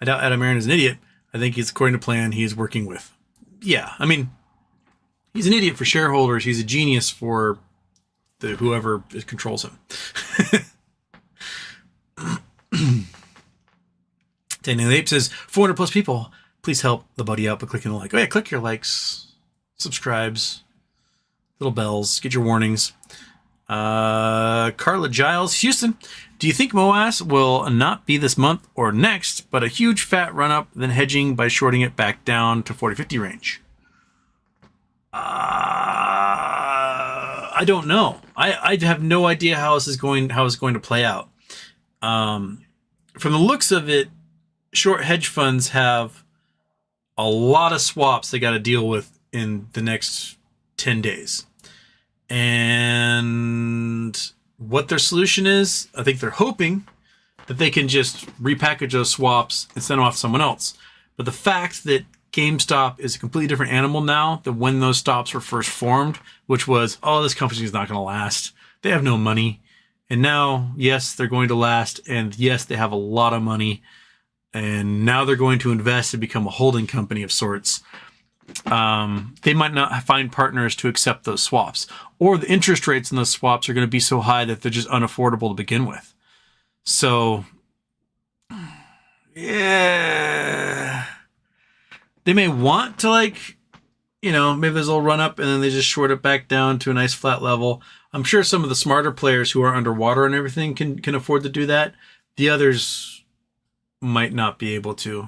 I doubt Adam Aaron is an idiot. I think he's, according to plan, he is working with. Yeah, I mean, he's an idiot for shareholders. He's a genius for whoever controls him. Daniel the Ape says, 400 plus people. Please help the buddy out by clicking the like. Oh yeah, click your likes, subscribes, little bells, get your warnings. Carla Giles, Houston. Do you think MOASS will not be this month or next, but a huge fat run up, then hedging by shorting it back down to 40-50 range? I don't know. I have no idea how it's going to play out. From the looks of it, short hedge funds have a lot of swaps they got to deal with in the next 10 days. And what their solution is, I think they're hoping that they can just repackage those swaps and send them off to someone else. But the fact that GameStop is a completely different animal now than when those stops were first formed, which was, oh, this company is not going to last. They have no money. And now, yes, they're going to last. And yes, they have a lot of money. And now they're going to invest and become a holding company of sorts. They might not find partners to accept those swaps, or the interest rates in those swaps are going to be so high that they're just unaffordable to begin with. So, yeah, they may want to, like, you know, maybe there's a little run up and then they just short it back down to a nice flat level. I'm sure some of the smarter players who are underwater and everything can afford to do that. The others might not be able to.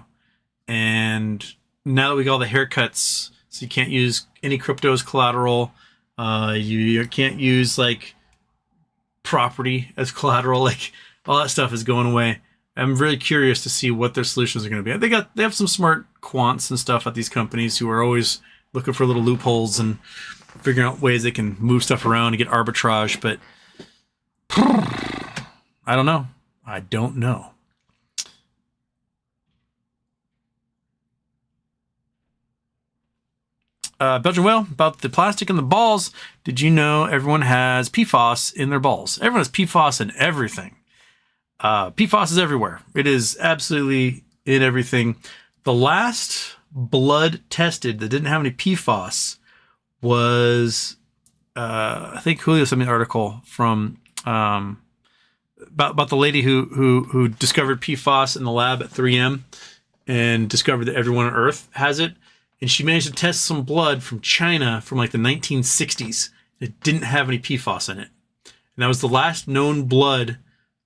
And now that we got all the haircuts, so you can't use any crypto as collateral. You can't use like property as collateral. Like all that stuff is going away. I'm really curious to see what their solutions are going to be. They have some smart quants and stuff at these companies who are always looking for little loopholes and figuring out ways they can move stuff around and get arbitrage. But I don't know. I don't know. Belgian Whale, about the plastic in the balls. Did you know everyone has PFAS in their balls? Everyone has PFAS in everything. PFAS is everywhere. It is absolutely in everything. The last blood tested that didn't have any PFAS was, I think Julio sent me an article from about the lady who discovered PFAS in the lab at 3M and discovered that everyone on Earth has it. And she managed to test some blood from China from like the 1960s. It didn't have any PFAS in it. And that was the last known blood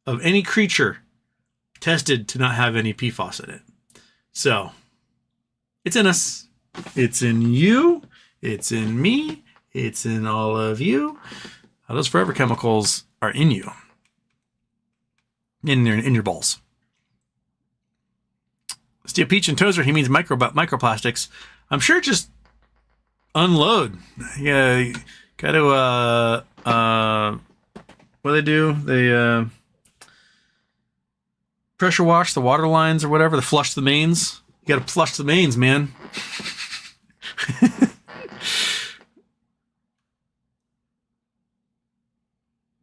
of any creature tested to not have any PFAS in it. So, it's in us. It's in you. It's in me. It's in all of you. Those forever chemicals are in you. In your balls. Steel Peach and Tozer, he means microplastics. I'm sure just unload. Yeah, got to, what do they do? They pressure wash the water lines or whatever, to flush the mains. You got to flush the mains, man.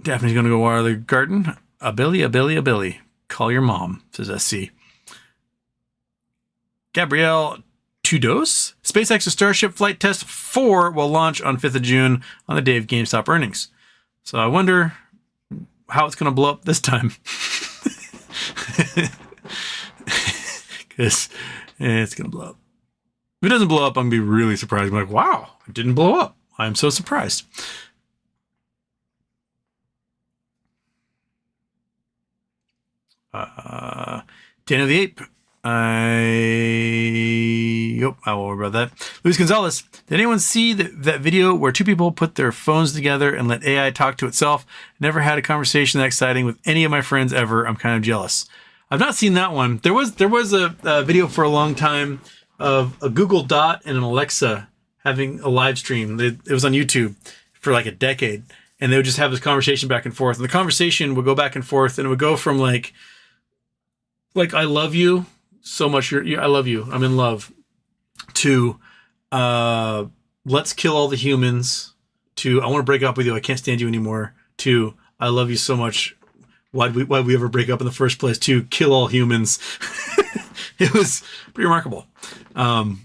Daphne's going to go water the garden. A Billy. Call your mom, says SC. Gabrielle Tudos. SpaceX's Starship Flight Test 4 will launch on 5th of June on the day of GameStop earnings. So I wonder how it's going to blow up this time. Because it's going to blow up. If it doesn't blow up, I'm going to be really surprised. I'm like, wow, it didn't blow up. I'm so surprised. Daniel the Ape. I will worry about that. Luis Gonzalez. Did anyone see that video where two people put their phones together and let AI talk to itself? Never had a conversation that exciting with any of my friends ever. I'm kind of jealous. I've not seen that one. There was a video for a long time of a Google Dot and an Alexa having a live stream. It was on YouTube for like a decade, and they would just have this conversation back and forth. And the conversation would go back and forth, and it would go from like I love you so much, I love you, I'm in love, to let's kill all the humans, to I want to break up with you, I can't stand you anymore, to I love you so much, why'd we ever break up in the first place? To kill all humans. It was pretty remarkable. If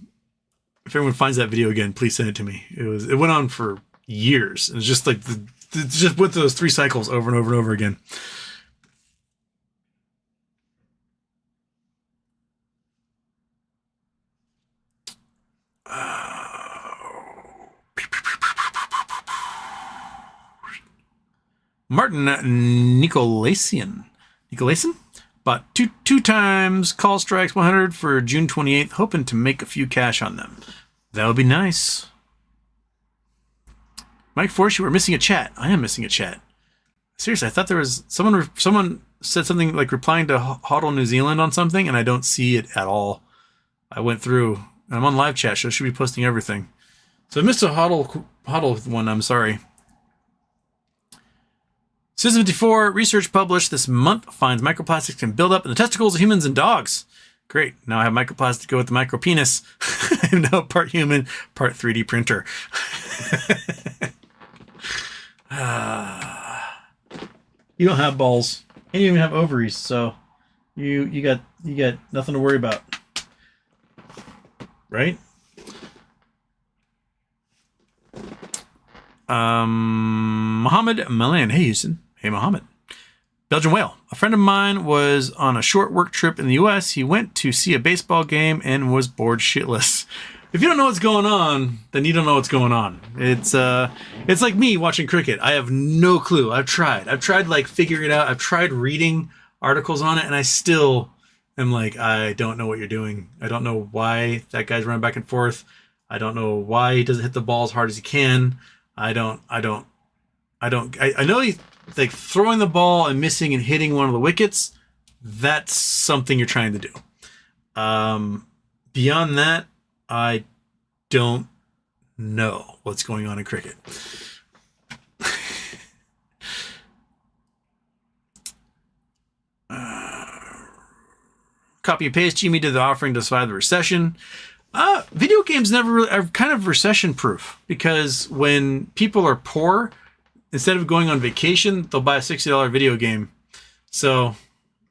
everyone finds that video again, please send it to me. It went on for years. It was just like it just went through those 3 cycles over and over and over again. Martin Nicolaisian bought two times call strikes 100 for June 28th, hoping to make a few cash on them. That would be nice. Mike Force, you were missing a chat. I am missing a chat. Seriously, I thought there was someone said something like replying to Hodl New Zealand on something, and I don't see it at all. I went through. I'm on live chat, so I should be posting everything. So I missed a Hodl one. I'm sorry. Citizen 54 research published this month finds microplastics can build up in the testicles of humans and dogs. Great. Now I have microplastics to go with the micro penis. I'm now part human, part 3D printer. You don't have balls. And you don't even have ovaries, so you got nothing to worry about. Right? Mohammed Milan. Hey, Houston. Hey, Mohammed. Belgian whale. A friend of mine was on a short work trip in the U.S. He went to see a baseball game and was bored shitless. If you don't know what's going on, then you don't know what's going on. It's like me watching cricket. I have no clue. I've tried like figuring it out. I've tried reading articles on it, and I still am like, I don't know what you're doing. I don't know why that guy's running back and forth. I don't know why he doesn't hit the ball as hard as he can. I know he's like throwing the ball and missing and hitting one of the wickets. That's something you're trying to do. Beyond that, I don't know what's going on in cricket. Copy and paste. GME did the offering to survive the recession. Video games never really are kind of recession proof because when people are poor, instead of going on vacation, they'll buy a $60 video game. So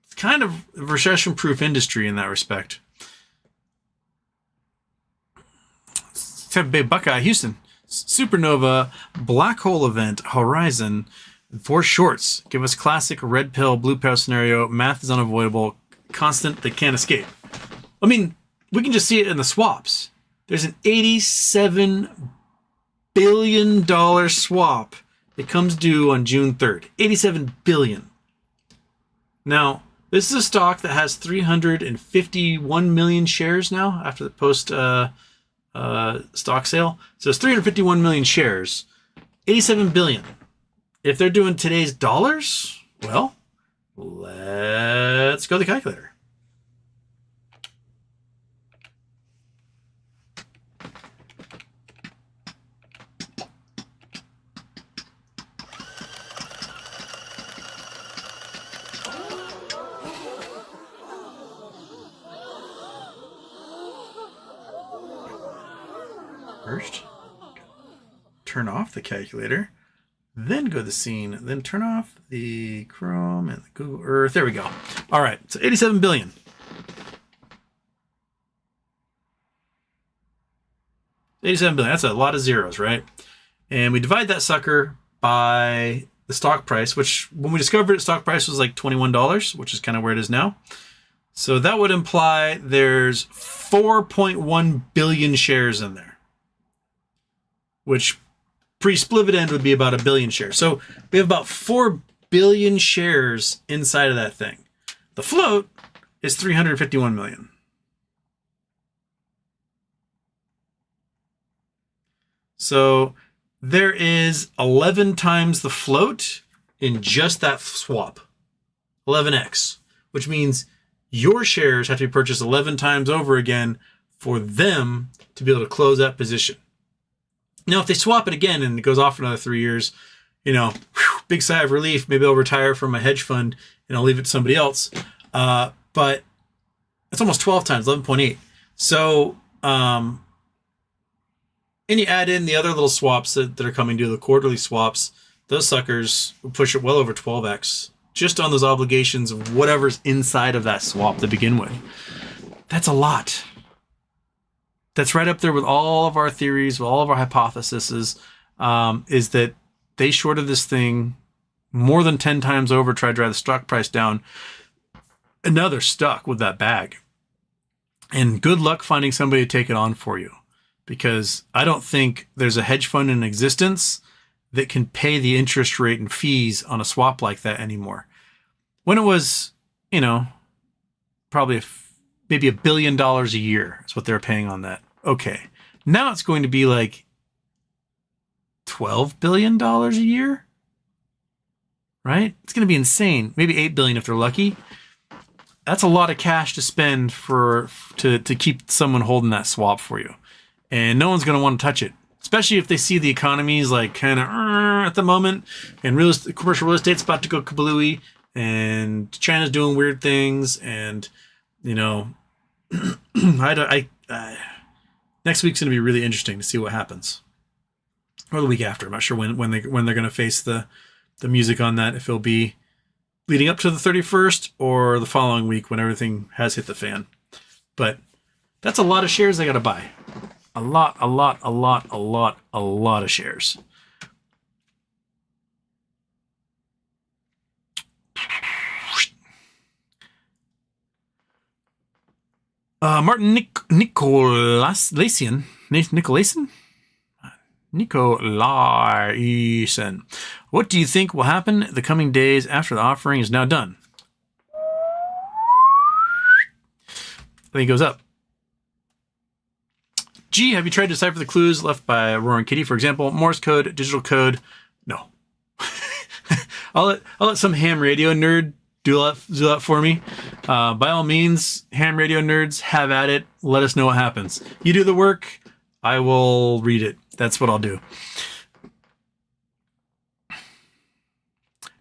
it's kind of a recession proof industry in that respect. Tampa Bay Buckeye, Houston, Supernova, Black Hole Event, Horizon, 4 shorts. Give us classic red pill, blue pill scenario. Math is unavoidable. Constant, they can't escape. I mean, we can just see it in the swaps. There's an $87 billion swap that comes due on June 3rd. $87 billion. Now, this is a stock that has 351 million shares now after the post stock sale. So it's 351 million shares. 87 billion. If they're doing today's dollars, well, let's go to the calculator. First, turn off the calculator, then go to the scene, then turn off the Chrome and the Google Earth. There we go. All right, so 87 billion. 87 billion, that's a lot of zeros, right? And we divide that sucker by the stock price, which when we discovered it, stock price was like $21, which is kind of where it is now. So that would imply there's 4.1 billion shares in there, which pre-split would be about 1 billion shares. So we have about 4 billion shares inside of that thing. The float is 351 million. So there is 11 times the float in just that swap. 11x, which means your shares have to be purchased 11 times over again for them to be able to close that position. Now, if they swap it again and it goes off for another 3 years, big sigh of relief. Maybe I'll retire from my hedge fund and I'll leave it to somebody else. But it's almost 12 times, 11.8. So, and you add in the other little swaps that are coming due, the quarterly swaps, those suckers will push it well over 12x just on those obligations of whatever's inside of that swap to begin with. That's a lot. That's right up there with all of our theories, with all of our hypotheses, is that they shorted this thing more than 10 times over, tried to drive the stock price down, and now they're stuck with that bag. And good luck finding somebody to take it on for you, because I don't think there's a hedge fund in existence that can pay the interest rate and fees on a swap like that anymore. When it was, probably maybe $1 billion a year is what they're paying on that. Okay. Now it's going to be like $12 billion a year, right? It's going to be insane. Maybe $8 billion if they're lucky. That's a lot of cash to spend to keep someone holding that swap for you. And no one's going to want to touch it, especially if they see the economy's like kind of at the moment, and commercial real estate's about to go kablooey, and China's doing weird things, and next week's going to be really interesting to see what happens, or the week after. I'm not sure when they're going to face the music on that, if it'll be leading up to the 31st or the following week when everything has hit the fan. But that's a lot of shares they got to buy. A lot of shares. Martin Nicolaisen. What do you think will happen the coming days after the offering is now done? I think it goes up. G, have you tried to decipher the clues left by Roaring Kitty? For example, Morse code, digital code. No. I'll let some ham radio nerd do that for me. By all means, ham radio nerds, have at it. Let us know what happens. You do the work, I will read it. That's what I'll do.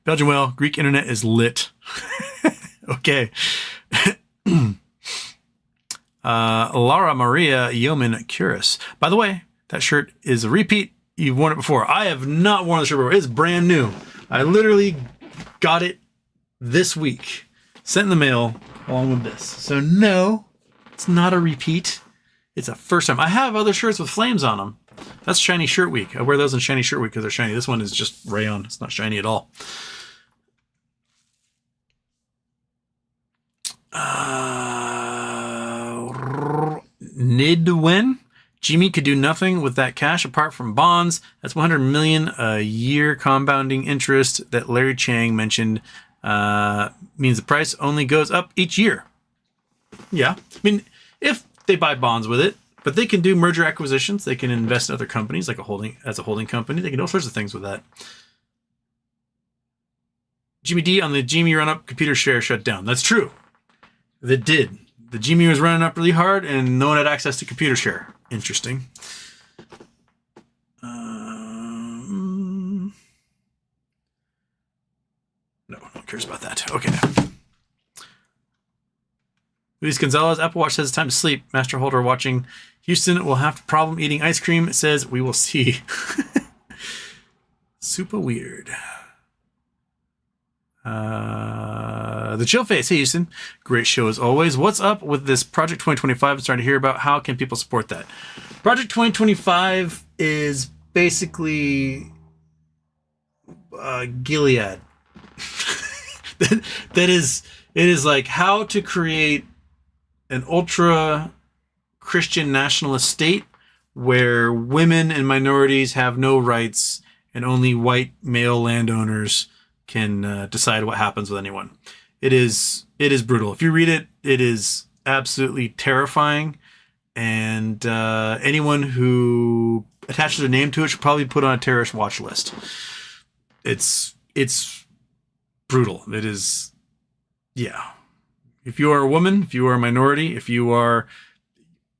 Belgian whale, Greek internet is lit. Okay. Laura Maria Yeoman Curis. By the way, that shirt is a repeat. You've worn it before. I have not worn the shirt before. It's brand new. I literally got it this week. Sent in the mail along with this. So no, it's not a repeat. It's a first time. I have other shirts with flames on them. That's Shiny Shirt Week. I wear those in Shiny Shirt Week because they're shiny. This one is just rayon. It's not shiny at all. Nidwen. GME could do nothing with that cash apart from bonds. That's $100 million a year compounding interest that Larry Chang mentioned. Means the price only goes up each year. Yeah. I mean, if they buy bonds with it, but they can do merger acquisitions. They can invest in other companies like as a holding company. They can do all sorts of things with that. GMD on the GME run-up, ComputerShare shut down. That's true. It did. The GME was running up really hard and no one had access to ComputerShare. Interesting. No one cares about that. Okay. Luis Gonzalez, Apple Watch says it's time to sleep. Master Holder watching. Houston will have a problem eating ice cream. It says we will see. Super weird. The Chill Face. Hey, Houston. Great show as always. What's up with this Project 2025? I'm starting to hear about. How can people support that? Project 2025 is basically Gilead. It is like how to create an ultra Christian nationalist state where women and minorities have no rights and only white male landowners can decide what happens with anyone. It is brutal. If you read it, it is absolutely terrifying. And anyone who attaches their name to it should probably put on a terrorist watch list. It's brutal. It is, yeah. If you are a woman, if you are a minority, if you are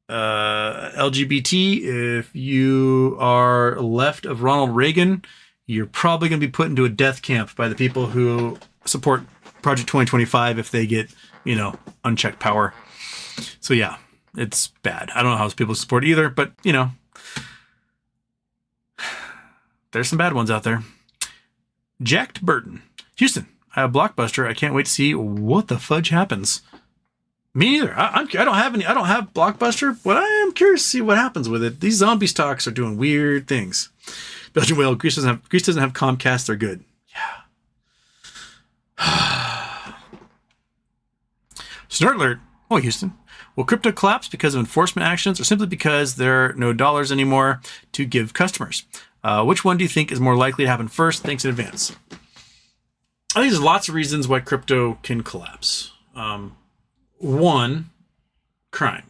LGBT, if you are left of Ronald Reagan, you're probably going to be put into a death camp by the people who support Project 2025 if they get, unchecked power. So yeah, it's bad. I don't know how people support it either, but there's some bad ones out there. Jacked Burton. Houston, I have Blockbuster. I can't wait to see what the fudge happens. Me neither. I don't have any. I don't have Blockbuster, but I am curious to see what happens with it. These zombie stocks are doing weird things. Belgian whale. Greece doesn't have Comcast. They're good. Yeah. Snort alert. Oh, Houston. Will crypto collapse because of enforcement actions or simply because there are no dollars anymore to give customers? Which one do you think is more likely to happen first? Thanks in advance. I think there's lots of reasons why crypto can collapse. One, crime.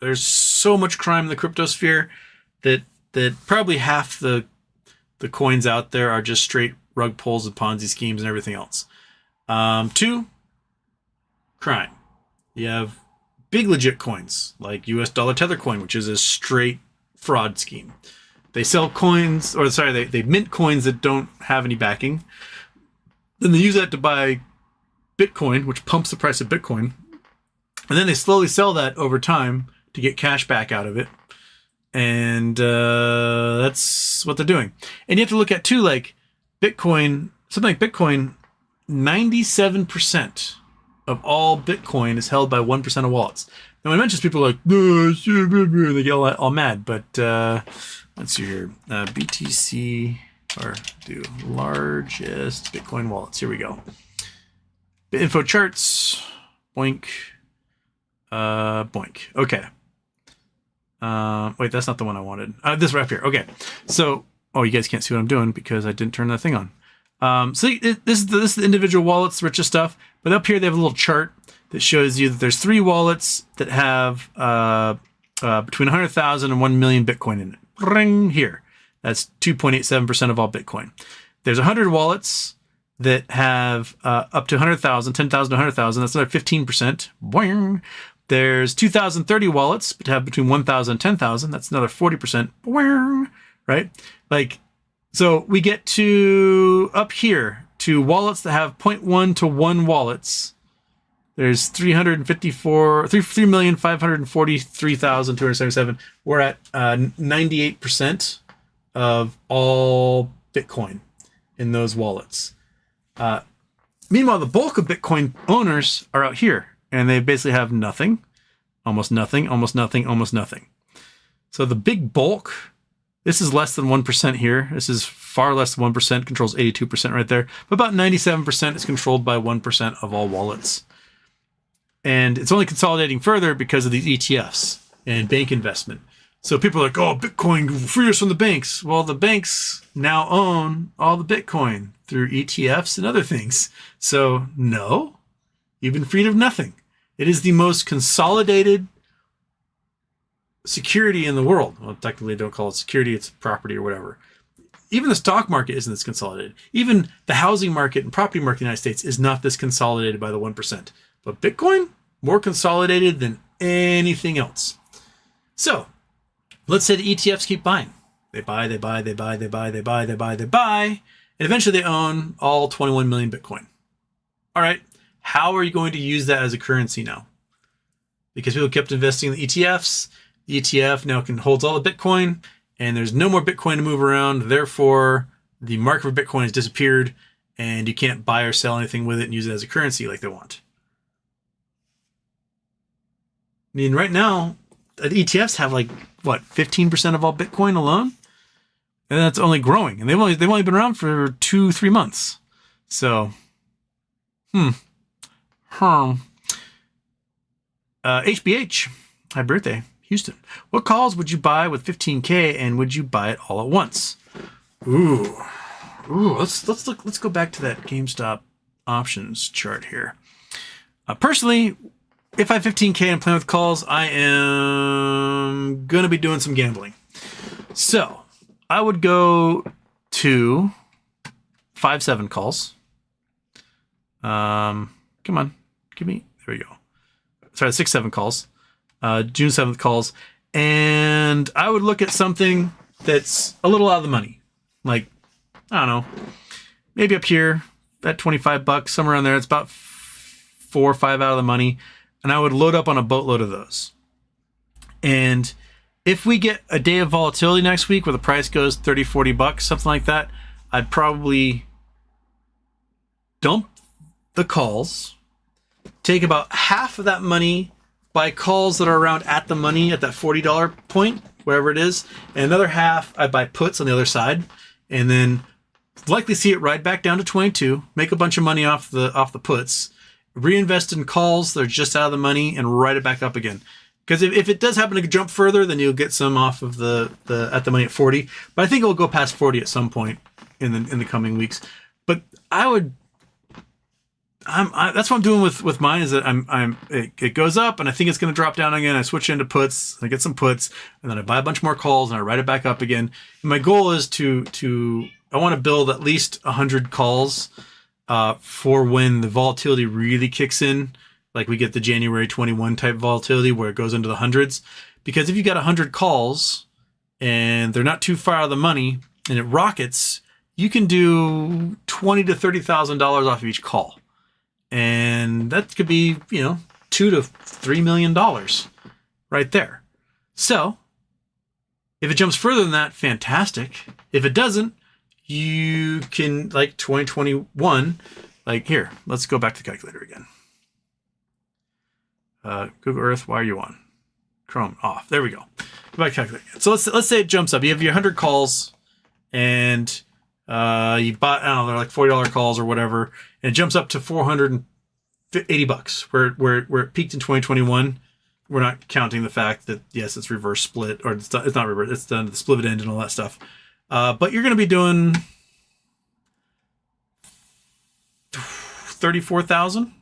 There's so much crime in the crypto sphere that probably half the coins out there are just straight rug pulls and Ponzi schemes and everything else. Two, crime. You have big legit coins like US dollar tether coin, which is a straight fraud scheme. They sell coins, or sorry, they mint coins that don't have any backing. Then they use that to buy Bitcoin, which pumps the price of Bitcoin. And then they slowly sell that over time to get cash back out of it. And that's what they're doing. And you have to look at, too, like Bitcoin, something like Bitcoin, 97% of all Bitcoin is held by 1% of wallets. Now, when I mention this, people are like, they get all mad. But let's see here. BTC, or do largest Bitcoin wallets. Here we go. Info charts. Boink. Boink. Okay. Wait, that's not the one I wanted. This right up here. Okay. So, you guys can't see what I'm doing because I didn't turn that thing on. So this is the individual wallets, the richest stuff. But up here they have a little chart that shows you that there's 3 wallets that have between 100,000 and 1 million Bitcoin in it. Ring here. That's 2.87% of all Bitcoin. There's 100 wallets that have up to 100,000, 10,000 to 100,000. That's another 15%. Boing. There's 2,030 wallets that have between 1,000 and 10,000. That's another 40%. Boing. Right? Like, so we get to up here to wallets that have 0.1 to 1 wallets. There's 3,543,277. We're at 98% of all Bitcoin in those wallets. Meanwhile, the bulk of Bitcoin owners are out here, and they basically have nothing, almost nothing, almost nothing, almost nothing. So the big bulk, this is less than 1% here. This is far less than 1%, controls 82% right there. But about 97% is controlled by 1% of all wallets. And it's only consolidating further because of these ETFs and bank investment. So people are like, oh, Bitcoin, free us from the banks. Well, the banks now own all the Bitcoin through ETFs and other things. So no, you've been freed of nothing. It is the most consolidated security in the world. Well, technically don't call it security, it's property or whatever. Even the stock market isn't this consolidated. Even the housing market and property market in the United States is not this consolidated by the 1%. But Bitcoin, more consolidated than anything else. So let's say the ETFs keep buying. They buy. And eventually they own all 21 million Bitcoin. All right. How are you going to use that as a currency now? Because people kept investing in the ETFs. The ETF now holds all the Bitcoin, and there's no more Bitcoin to move around. Therefore, the market for Bitcoin has disappeared, and you can't buy or sell anything with it and use it as a currency like they want. I mean, right now, the ETFs have 15% of all Bitcoin alone? And that's only growing. And they've only been around for 2-3 months. So, HBH, happy birthday, Houston. What calls would you buy with 15K, and would you buy it all at once? Ooh, let's go back to that GameStop options chart here. Personally, if I have 15K and playing with calls, I am going to be doing some gambling. So I would go to 5-7 calls. Come on, give me, there we go. Sorry, 6-7 calls, June 7th calls. And I would look at something that's a little out of the money. Like, I don't know, maybe up here at $25, somewhere around there. It's about 4 or 5 out of the money. And I would load up on a boatload of those. And if we get a day of volatility next week where the price goes $30, $40, something like that, I'd probably dump the calls, take about half of that money, buy calls that are around at the money at that $40 point, wherever it is, and another half I buy puts on the other side, and then likely see it ride back down to 22, make a bunch of money off the puts, reinvest in calls that are just out of the money, and ride it back up again. Because if it does happen to jump further, then you'll get some off of the at the money at 40. But I think it will go past 40 at some point in the coming weeks. But that's what I'm doing with mine, is that it goes up and I think it's going to drop down again. I switch into puts, I get some puts, and then I buy a bunch more calls and I ride it back up again. And my goal is I want to build at least 100 calls for when the volatility really kicks in. Like we get the January 21 type volatility where it goes into the hundreds. Because if you got 100 calls and they're not too far out of the money and it rockets, you can do $20,000 to $30,000 off of each call. And that could be, $2 to $3 million right there. So if it jumps further than that, fantastic. If it doesn't, you can, like 2021, like here, let's go back to the calculator again. Google Earth, why are you on? Chrome off. There we go. Go back to calculator. So let's say it jumps up. You have your 100 calls and you bought, I don't know, they're like $40 calls or whatever, and it jumps up to $480 where it peaked in 2021. We're not counting the fact that, yes, it's reverse split, or it's not reverse, it's done the split end and all that stuff. But you're going to be doing $34,000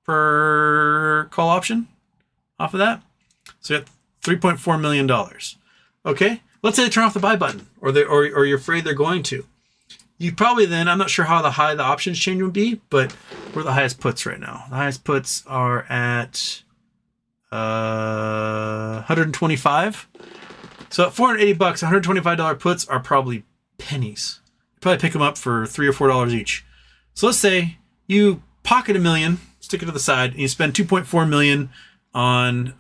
per call option off of that. So you got $3.4 million. Okay, let's say they turn off the buy button, or you're afraid they're going to. You probably then, I'm not sure how high the options change would be, but we're the highest puts right now. The highest puts are at 125. So at $480, $125 puts are probably pennies. You probably pick them up for $3 or $4 each. So let's say you pocket $1 million, stick it to the side, and you spend $2.4 million on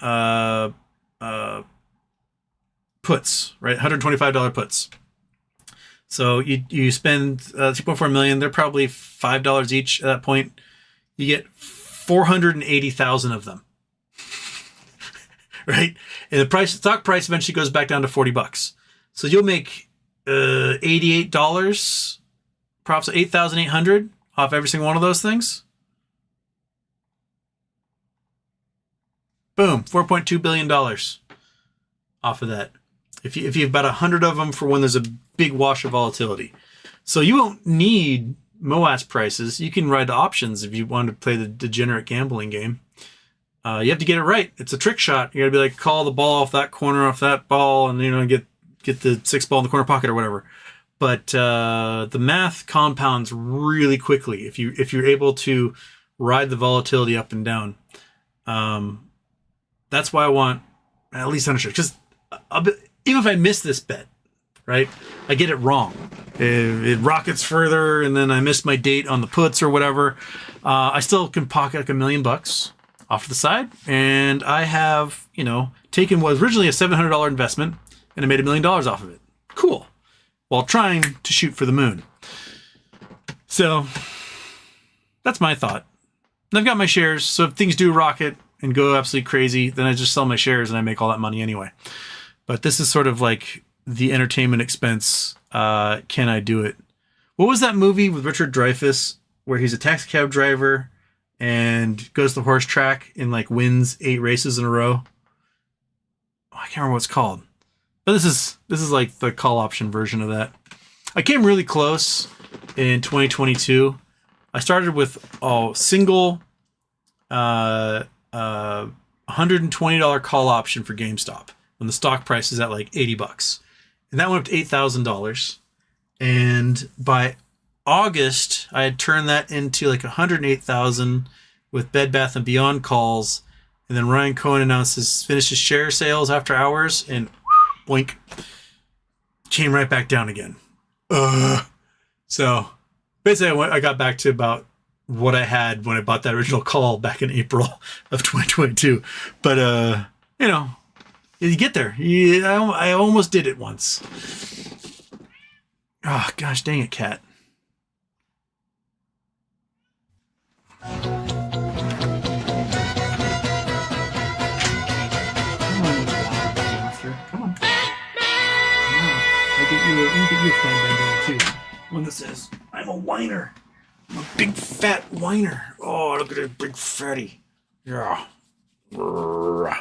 puts, right? $125 puts. So you spend $2.4 million. They're probably $5 each at that point. You get 480,000 of them, right? And the stock price eventually goes back down to $40. So you'll make $88, perhaps $8,800 off every single one of those things. Boom, $4.2 billion off of that. If you have about 100 of them for when there's a big wash of volatility. So you won't need MOASS prices. You can ride the options if you want to play the degenerate gambling game. You have to get it right. It's a trick shot. You got to be like, call the ball off that corner, off that ball, and get the 6 ball in the corner pocket or whatever. But the math compounds really quickly if you're able to ride the volatility up and down. That's why I want at least 100 shares. Because even if I miss this bet, right, I get it wrong. It rockets further, and then I miss my date on the puts or whatever. I still can pocket like $1 million off to the side, and I have taken what was originally a $700 investment, and I made $1 million off of it. Cool. While trying to shoot for the moon. So that's my thought. And I've got my shares, so if things do rocket and go absolutely crazy, then I just sell my shares and I make all that money anyway. But this is sort of like the entertainment expense. Can I do it? What was that movie with Richard Dreyfuss where he's a taxi cab driver and goes to the horse track and like wins 8 races in a row? Oh, I can't remember what it's called. But this is like the call option version of that. I came really close in 2022. I started with a single $120 call option for GameStop when the stock price is at like $80. And that went up to $8,000. And by August, I had turned that into like $108,000 with Bed Bath & Beyond calls. And then Ryan Cohen finished his share sales after hours, and boink, came right back down again. So basically I got back to about what I had when I bought that original call back in April of 2022. But, you get there. I almost did it once. Oh, gosh, dang it, cat. Come on. Let me get you a phone bandana too. One that says, I'm a whiner. I'm a big fat whiner. Oh, look at this big fatty. Yeah. This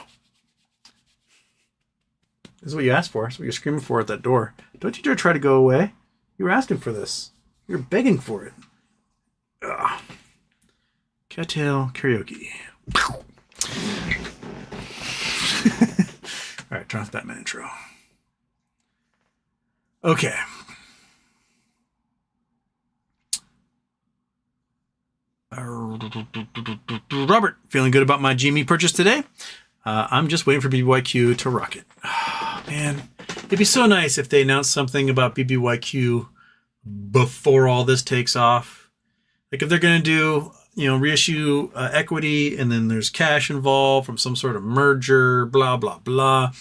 is what you asked for. This is what you're screaming for at that door. Don't you dare try to go away. You were asking for this. You're begging for it. Ugh. Cattail karaoke. All right, turn off that intro. Okay. Robert, feeling good about my GME purchase today? I'm just waiting for BBYQ to rock it. Oh, man, it'd be so nice if they announced something about BBYQ before all this takes off. Like if they're going to do, reissue equity and then there's cash involved from some sort of merger, blah, blah, blah,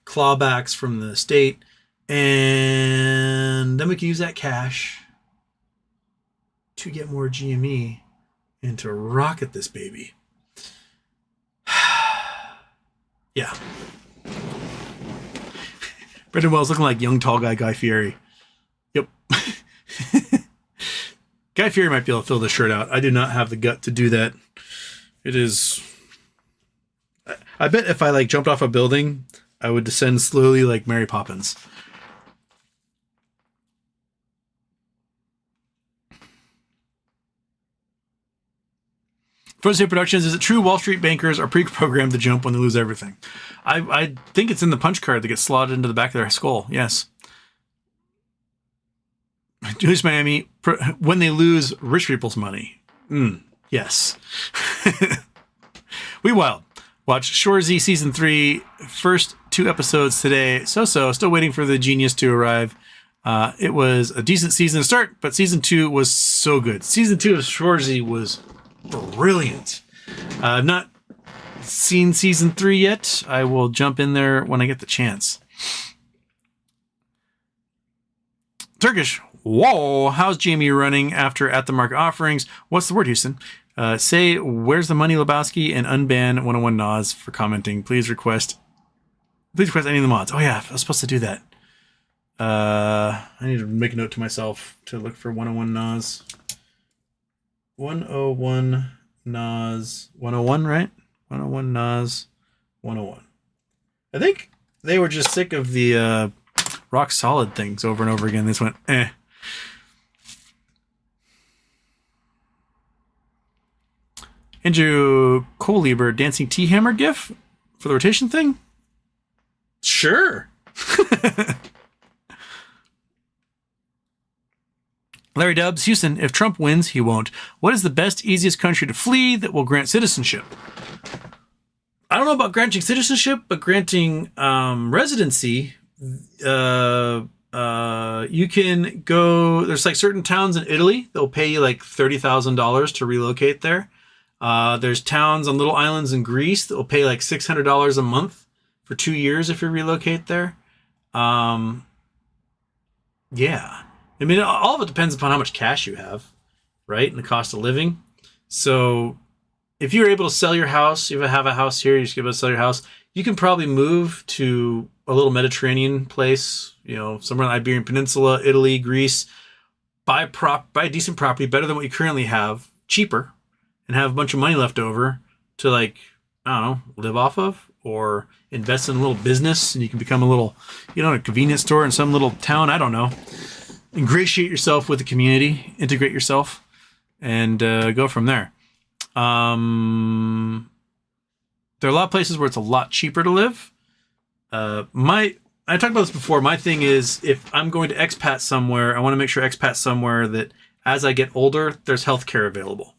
clawbacks from the state. And then we can use that cash to get more GME and to rocket this baby. Yeah. Brendan Wells looking like young tall Guy Fieri. Yep. Guy Fieri might be able to fill this shirt out. I do not have the gut to do that. It is... I bet if I jumped off a building, I would descend slowly like Mary Poppins. Frozen Productions, is it true Wall Street bankers are pre-programmed to jump when they lose everything? I think it's in the punch card that gets slotted into the back of their skull. Yes. Julius Miami, when they lose rich people's money. Yes. We Wild. Watch Shorzy Season 3, first 2 episodes today. So-so, still waiting for the genius to arrive. It was a decent season to start, but Season 2 was so good. Season 2 of Shorzy was brilliant. I've not seen Season 3 yet. I will jump in there when I get the chance. Turkish. Whoa, how's Jamie running after at the market offerings? What's the word, Houston? Say, where's the money, Lebowski, and unban 101 Nas for commenting. Please request any of the mods. Oh yeah, I was supposed to do that. I need to make a note to myself to look for 101 Nas. 101 Nas 101, right? 101 Nas 101. I think they were just sick of the rock solid things over and over again. This went, eh. Andrew Colieber, dancing T-hammer gif for the rotation thing? Sure. Larry Dubs, Houston, if Trump wins, he won't. What is the best, easiest country to flee that will grant citizenship? I don't know about granting citizenship, but granting residency, you can go, there's certain towns in Italy that will pay you $30,000 to relocate there. There's towns on little islands in Greece that will pay $600 a month for 2 years if you relocate there. Yeah. I mean, all of it depends upon how much cash you have, right? And the cost of living. So if you're able to sell your house, if you have a house here, you're just able to sell your house, you can probably move to a little Mediterranean place, somewhere on the Iberian Peninsula, Italy, Greece, buy a decent property, better than what you currently have, cheaper, and have a bunch of money left over to I don't know, live off of, or invest in a little business, and you can become a little, a convenience store in some little town. I don't know. Ingratiate yourself with the community, integrate yourself, and go from there. There are a lot of places where it's a lot cheaper to live. I talked about this before. My thing is, if I'm going to expat somewhere, I want to make sure expat somewhere that as I get older, there's healthcare available.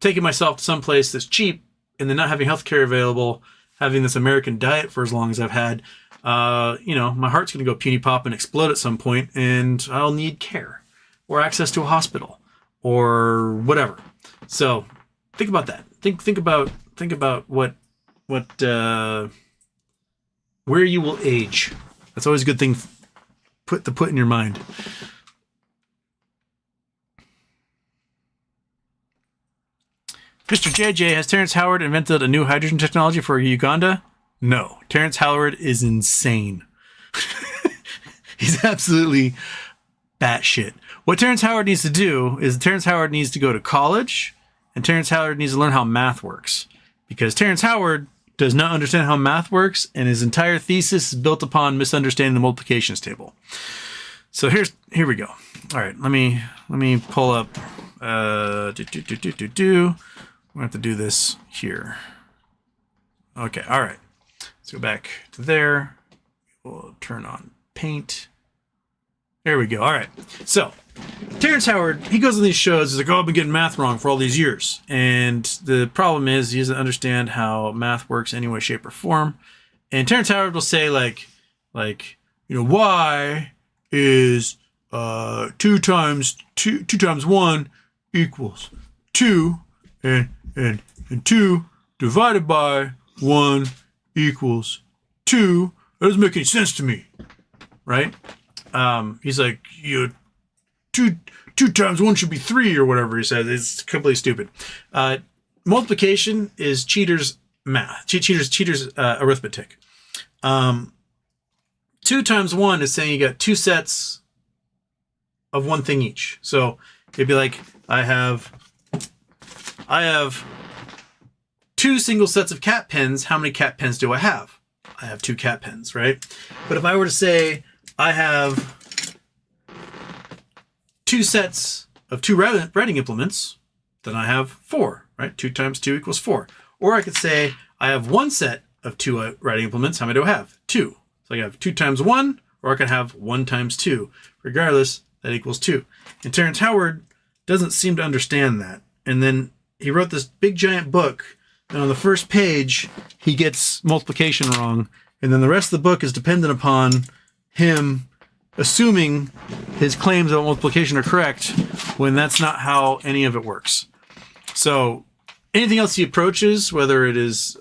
Taking myself to some place that's cheap and then not having healthcare available, having this American diet for as long as I've had, my heart's going to go puny pop and explode at some point, and I'll need care or access to a hospital or whatever. So think about that. Think about what where you will age. That's always a good thing to put in your mind. Mr. JJ, has Terence Howard invented a new hydrogen technology for Uganda? No. Terence Howard is insane. He's absolutely batshit. What Terence Howard needs to do is Terence Howard needs to go to college, and Terence Howard needs to learn how math works. Because Terence Howard does not understand how math works, and his entire thesis is built upon misunderstanding the multiplications table. So here we go. All right, let me pull up. We're gonna have to do this here. Okay, all right. Let's go back to there. We'll turn on Paint. There we go. All right. So Terence Howard, he goes on these shows. He's like, "Oh, I've been getting math wrong for all these years," and the problem is he doesn't understand how math works any way, shape, or form. And Terence Howard will say like y is 2 times 1 equals 2, and 2 divided by 1 equals 2. That doesn't make any sense to me, right? He's like, 2 times 1 should be 3 or whatever he says. It's completely stupid. Multiplication is cheaters' math. Cheaters' arithmetic. 2 times 1 is saying you got 2 sets of one thing each. So it'd be like, I have 2 single sets of cat pens. How many cat pens do I have? I have 2 cat pens, right? But if I were to say I have 2 sets of 2 writing implements, then I have 4, right? 2 times 2 equals 4. Or I could say I have 1 set of 2 writing implements. How many do I have? 2. So I have 2 times 1, or I can have 1 times 2. Regardless, that equals 2. And Terence Howard doesn't seem to understand that. And then he wrote this big giant book, and on the first page, he gets multiplication wrong. And then the rest of the book is dependent upon him assuming his claims about multiplication are correct when that's not how any of it works. So anything else he approaches, whether it is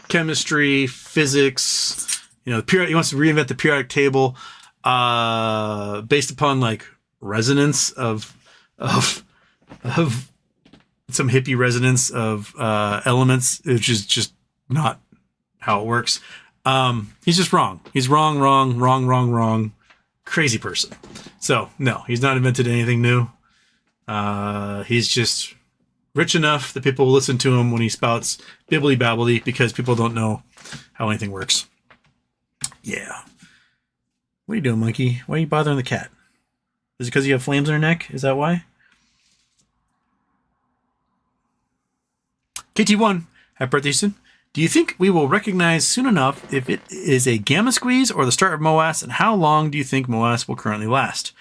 chemistry, physics, he wants to reinvent the periodic table based upon like resonance of some hippie resonance of elements, which is just not how it works. He's just wrong. He's wrong. Crazy person. So no, he's not invented anything new. He's just rich enough that people will listen to him when he spouts bibbly babbly because people don't know how anything works. Yeah. What are you doing, monkey? Why are you bothering the cat? Is it because you have flames on your neck? Is that why? KT1, happy birthday, Houston. Do you think we will recognize soon enough if it is a gamma squeeze or the start of MOASS, and how long do you think MOASS will currently last?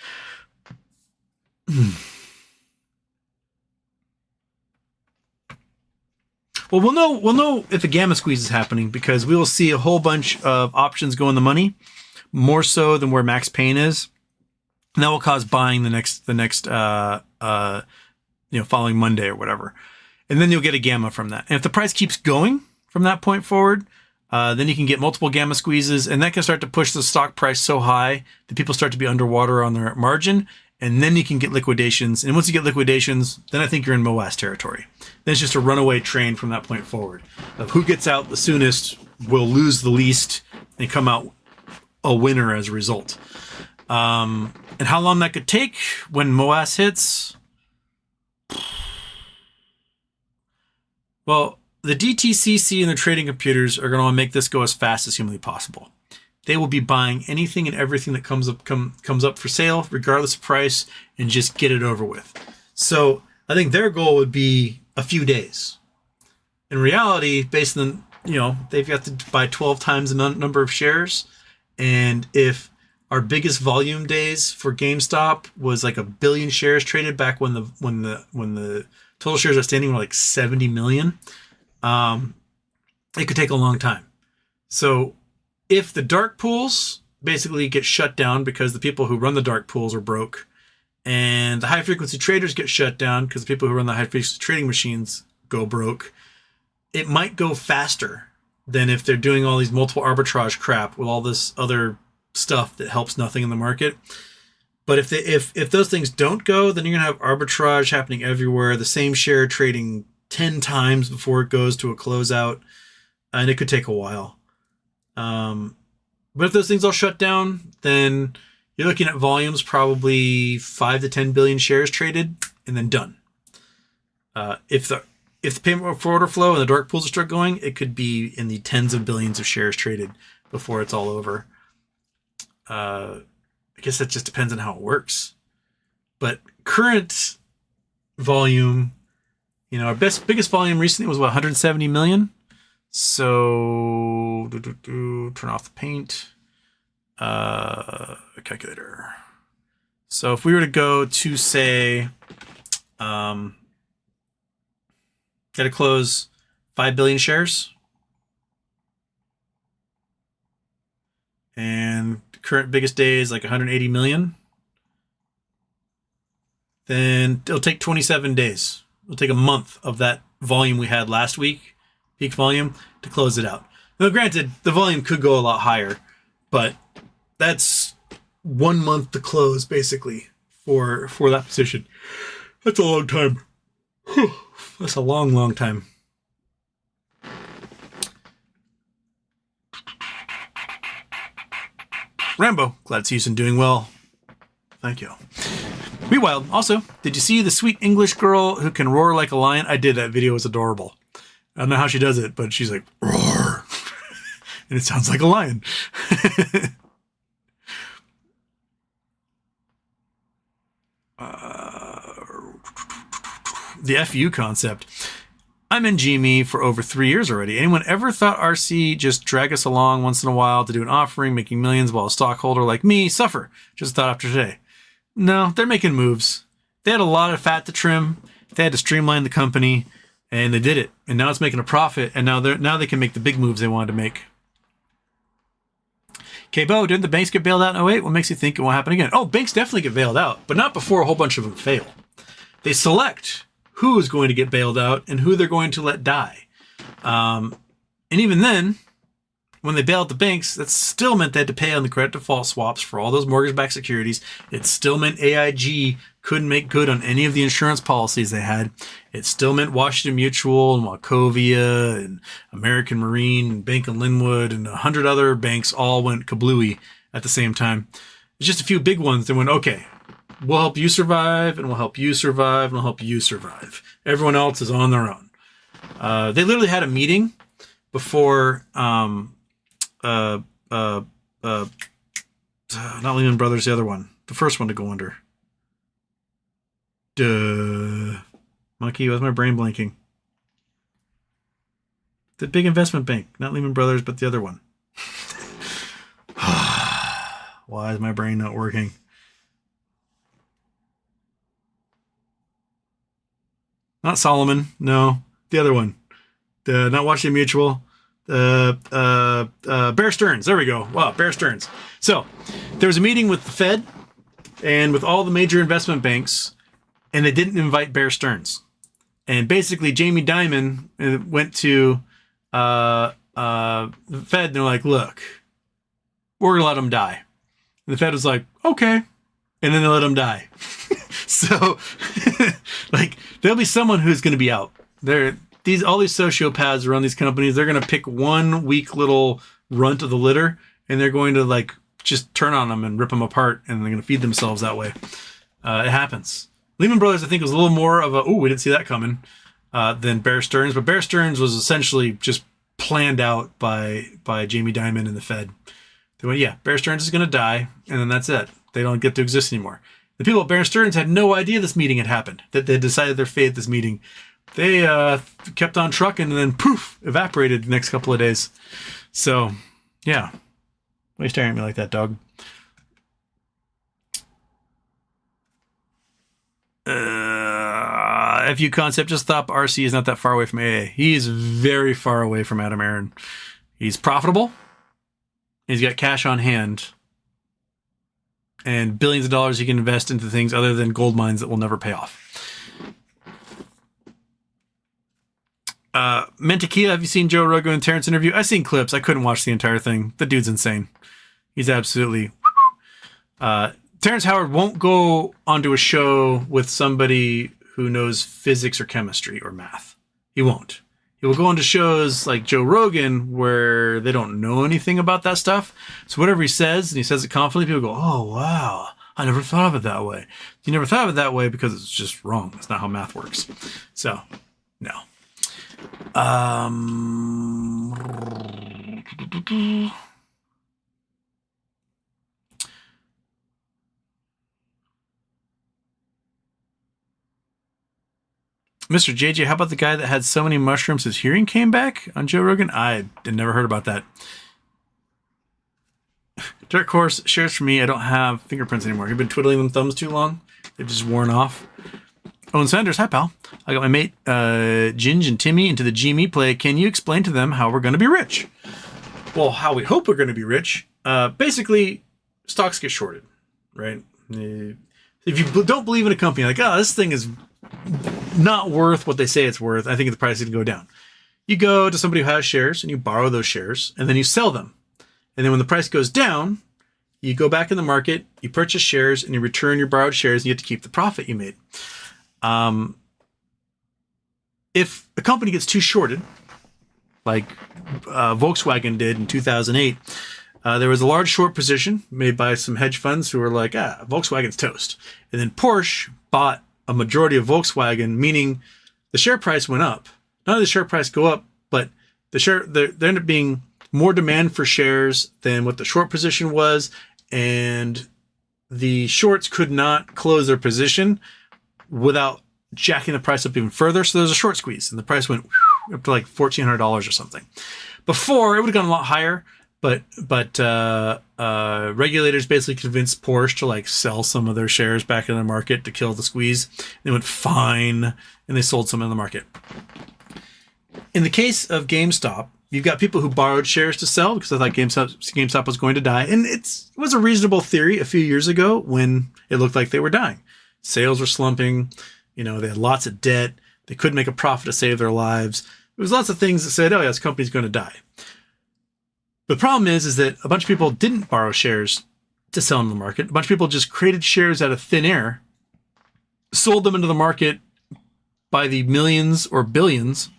Well, we'll know if a gamma squeeze is happening because we will see a whole bunch of options go in the money, more so than where max pain is. And that will cause buying the next following Monday or whatever. And then you'll get a gamma from that. And if the price keeps going from that point forward, then you can get multiple gamma squeezes, and that can start to push the stock price so high that people start to be underwater on their margin. And then you can get liquidations. And once you get liquidations, then I think you're in MOASS territory. Then it's just a runaway train from that point forward. Of who gets out the soonest will lose the least and come out a winner as a result. And how long that could take when MOASS hits? Well, the DTCC and the trading computers are going to want to make this go as fast as humanly possible. They will be buying anything and everything that comes up for sale, regardless of price, and just get it over with. So I think their goal would be a few days. In reality, based on, they've got to buy 12 times the number of shares. And if our biggest volume days for GameStop was like 1 billion shares traded back when the total shares outstanding were like 70 million, it could take a long time. So if the dark pools basically get shut down because the people who run the dark pools are broke, and the high frequency traders get shut down because the people who run the high frequency trading machines go broke, it might go faster than if they're doing all these multiple arbitrage crap with all this other stuff that helps nothing in the market. But if those things don't go, then you're going to have arbitrage happening everywhere, the same share trading 10 times before it goes to a closeout, and it could take a while. But if those things all shut down, then you're looking at volumes probably 5 to 10 billion shares traded and then done. If the payment for order flow and the dark pools start going, it could be in the tens of billions of shares traded before it's all over. I guess that just depends on how it works. But current volume, our biggest volume recently was 170 million. So turn off the paint. Calculator. So if we were to go to say, got to close 5 billion shares, and the current biggest day is like 180 million, then it'll take 27 days. It'll take a month of that volume we had last week, peak volume, to close it out. Now, granted, the volume could go a lot higher, but that's 1 month to close, basically, for that position. That's a long time. Whew. That's a long, long time. Rambo, glad to see you doing well. Thank you. Meanwhile, also, did you see the sweet English girl who can roar like a lion? I did. That video was adorable. I don't know how she does it, but she's like, roar. And it sounds like a lion. The FU concept. I'm in GME for over 3 years already. Anyone ever thought RC just drag us along once in a while to do an offering, making millions while a stockholder like me suffer? Just thought after today. No, they're making moves. They had a lot of fat to trim. They had to streamline the company, and they did it. And now it's making a profit, and now they can make the big moves they wanted to make. K-Bo, didn't the banks get bailed out in 08? What makes you think it won't happen again? Oh, banks definitely get bailed out, but not before a whole bunch of them fail. They select who is going to get bailed out and who they're going to let die. And even then, when they bailed the banks, that still meant they had to pay on the credit default swaps for all those mortgage-backed securities. It still meant AIG couldn't make good on any of the insurance policies they had. It still meant Washington Mutual and Wachovia and American Marine and Bank of Linwood and 100 other banks all went kablooey at the same time. There's just a few big ones that went, okay, we'll help you survive, and we'll help you survive, and we'll help you survive. Everyone else is on their own. They literally had a meeting before not Lehman Brothers, the other one, the first one to go under. Monkey, why's my brain blanking? The big investment bank, not Lehman Brothers, but the other one. Why is my brain not working? Not Solomon, no, the other one. Not Washington Mutual. Bear Stearns. There we go. Wow, Bear Stearns. So there was a meeting with the Fed and with all the major investment banks, and they didn't invite Bear Stearns. And basically, Jamie Dimon went to the Fed, and they're like, "Look, we're gonna let him die." And the Fed was like, "Okay," and then they let him die. So, like, there'll be someone who's going to be out. All these sociopaths run these companies. They're going to pick one weak little runt of the litter, and they're going to like just turn on them and rip them apart, and they're going to feed themselves that way. It happens. Lehman Brothers, I think, was a little more of a we didn't see that coming than Bear Stearns, but Bear Stearns was essentially just planned out by Jamie Dimon and the Fed. They went, yeah, Bear Stearns is going to die, and then that's it. They don't get to exist anymore. The people at Bear Stearns had no idea this meeting had happened, that they decided their fate at this meeting. They kept on trucking and then poof, evaporated the next couple of days. So, yeah. Why are you staring at me like that, dog? FU concept, just thought RC is not that far away from AA. He is very far away from Adam Aaron. He's profitable. He's got cash on hand. And billions of dollars he can invest into things other than gold mines that will never pay off. Mentakia, have you seen Joe Rogan and Terence interview? I've seen clips. I couldn't watch the entire thing. The dude's insane. He's absolutely... Terence Howard won't go onto a show with somebody who knows physics or chemistry or math. He won't. He will go into shows like Joe Rogan where they don't know anything about that stuff. So whatever he says, and he says it confidently, people go, oh, wow, I never thought of it that way. You never thought of it that way because it's just wrong. That's not how math works. So, no. Mr. JJ, how about the guy that had so many mushrooms his hearing came back on Joe Rogan? I had never heard about that. Dark Horse shares for me. I don't have fingerprints anymore. You've been twiddling them thumbs too long. They've just worn off. Owen Sanders, hi pal. I got my mate Ginge and Timmy into the GME play. Can you explain to them how we're going to be rich? Well, how we hope we're going to be rich. Basically, stocks get shorted, right? If you don't believe in a company, like, oh, this thing is not worth what they say it's worth, I think the price is going to go down. You go to somebody who has shares and you borrow those shares and then you sell them. And then when the price goes down, you go back in the market, you purchase shares and you return your borrowed shares and you get to keep the profit you made. If a company gets too shorted, like Volkswagen did in 2008, there was a large short position made by some hedge funds who were like, Volkswagen's toast. And then Porsche bought a majority of Volkswagen, meaning the share price went up. Not only did the share price go up, but there ended up being more demand for shares than what the short position was, and the shorts could not close their position without jacking the price up even further. So there was a short squeeze, and the price went up to like $1,400 or something. Before, it would have gone a lot higher, but regulators basically convinced Porsche to like sell some of their shares back in the market to kill the squeeze. They went fine, and they sold some in the market. In the case of GameStop, you've got people who borrowed shares to sell because they thought GameStop was going to die. And it was a reasonable theory a few years ago when it looked like they were dying. Sales were slumping. They had lots of debt. They couldn't make a profit to save their lives. There was lots of things that said, oh, yeah, this company's going to die. The problem is that a bunch of people didn't borrow shares to sell in the market. A bunch of people just created shares out of thin air, sold them into the market by the millions or billions,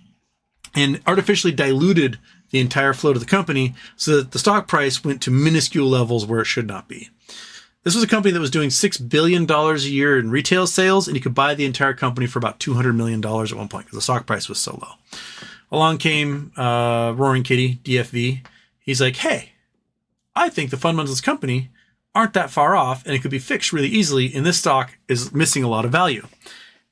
and artificially diluted the entire float of the company so that the stock price went to minuscule levels where it should not be. This was a company that was doing $6 billion a year in retail sales, and you could buy the entire company for about $200 million at one point because the stock price was so low. Along came Roaring Kitty, DFV. He's like, hey, I think the fundamentals of this company aren't that far off, and it could be fixed really easily, and this stock is missing a lot of value.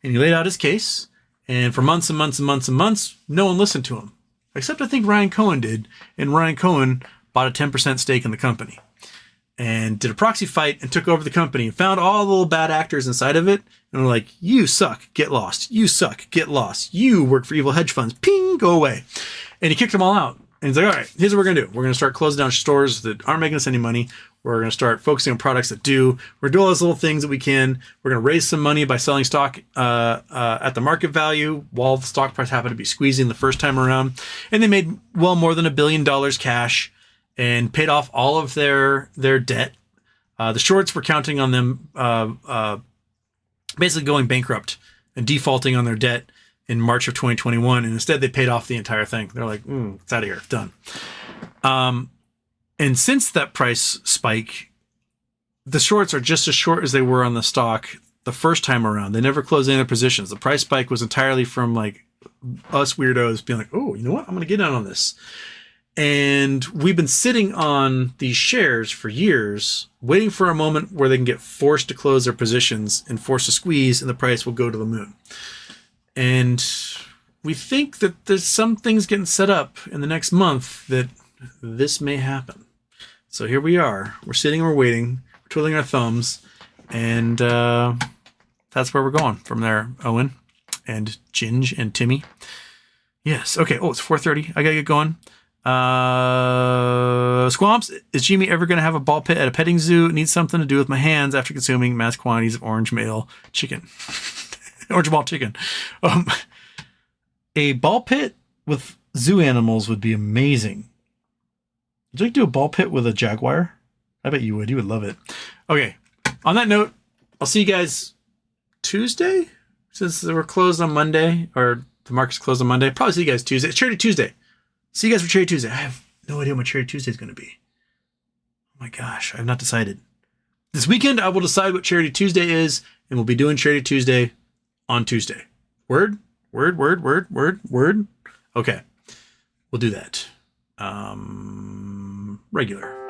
And he laid out his case. And for months and months and months and months, no one listened to him. Except I think Ryan Cohen did. And Ryan Cohen bought a 10% stake in the company. And did a proxy fight and took over the company. And found all the little bad actors inside of it. And were like, you suck, get lost. You suck, get lost. You work for evil hedge funds. Ping, go away. And he kicked them all out. And he's like, all right, here's what we're going to do. We're going to start closing down stores that aren't making us any money. We're going to start focusing on products that do. We're going to do all those little things that we can. We're going to raise some money by selling stock at the market value while the stock price happened to be squeezing the first time around. And they made well more than $1 billion cash and paid off all of their debt. The shorts were counting on them basically going bankrupt and defaulting on their debt in March of 2021. And instead, they paid off the entire thing. They're like, it's out of here. Done. And since that price spike, the shorts are just as short as they were on the stock the first time around. They never closed any of their positions. The price spike was entirely from like us weirdos being like, oh, you know what? I'm going to get in on this. And we've been sitting on these shares for years, waiting for a moment where they can get forced to close their positions and force a squeeze, and the price will go to the moon. And we think that there's some things getting set up in the next month that this may happen. So here we are. We're sitting, we're waiting, we're twiddling our thumbs, and that's where we're going from there, Owen and Ginge and Timmy. Yes. Okay. Oh, it's 4:30. I gotta get going. Squamps, is GME ever going to have a ball pit at a petting zoo? It needs something to do with my hands after consuming mass quantities of orange male chicken. Orange ball chicken. A ball pit with zoo animals would be amazing. Would you like to do a ball pit with a jaguar? I bet you would. You would love it. Okay. On that note, I'll see you guys Tuesday, since we're closed on Monday, or The market's closed on Monday. Probably see you guys Tuesday. It's Charity Tuesday. See you guys for Charity Tuesday. I have no idea what Charity Tuesday is going to be. Oh my gosh, I have not decided. This weekend, I will decide what Charity Tuesday is, and we'll be doing Charity Tuesday on Tuesday. Word? Word, word, word, word, word. Okay. We'll do that. Regular.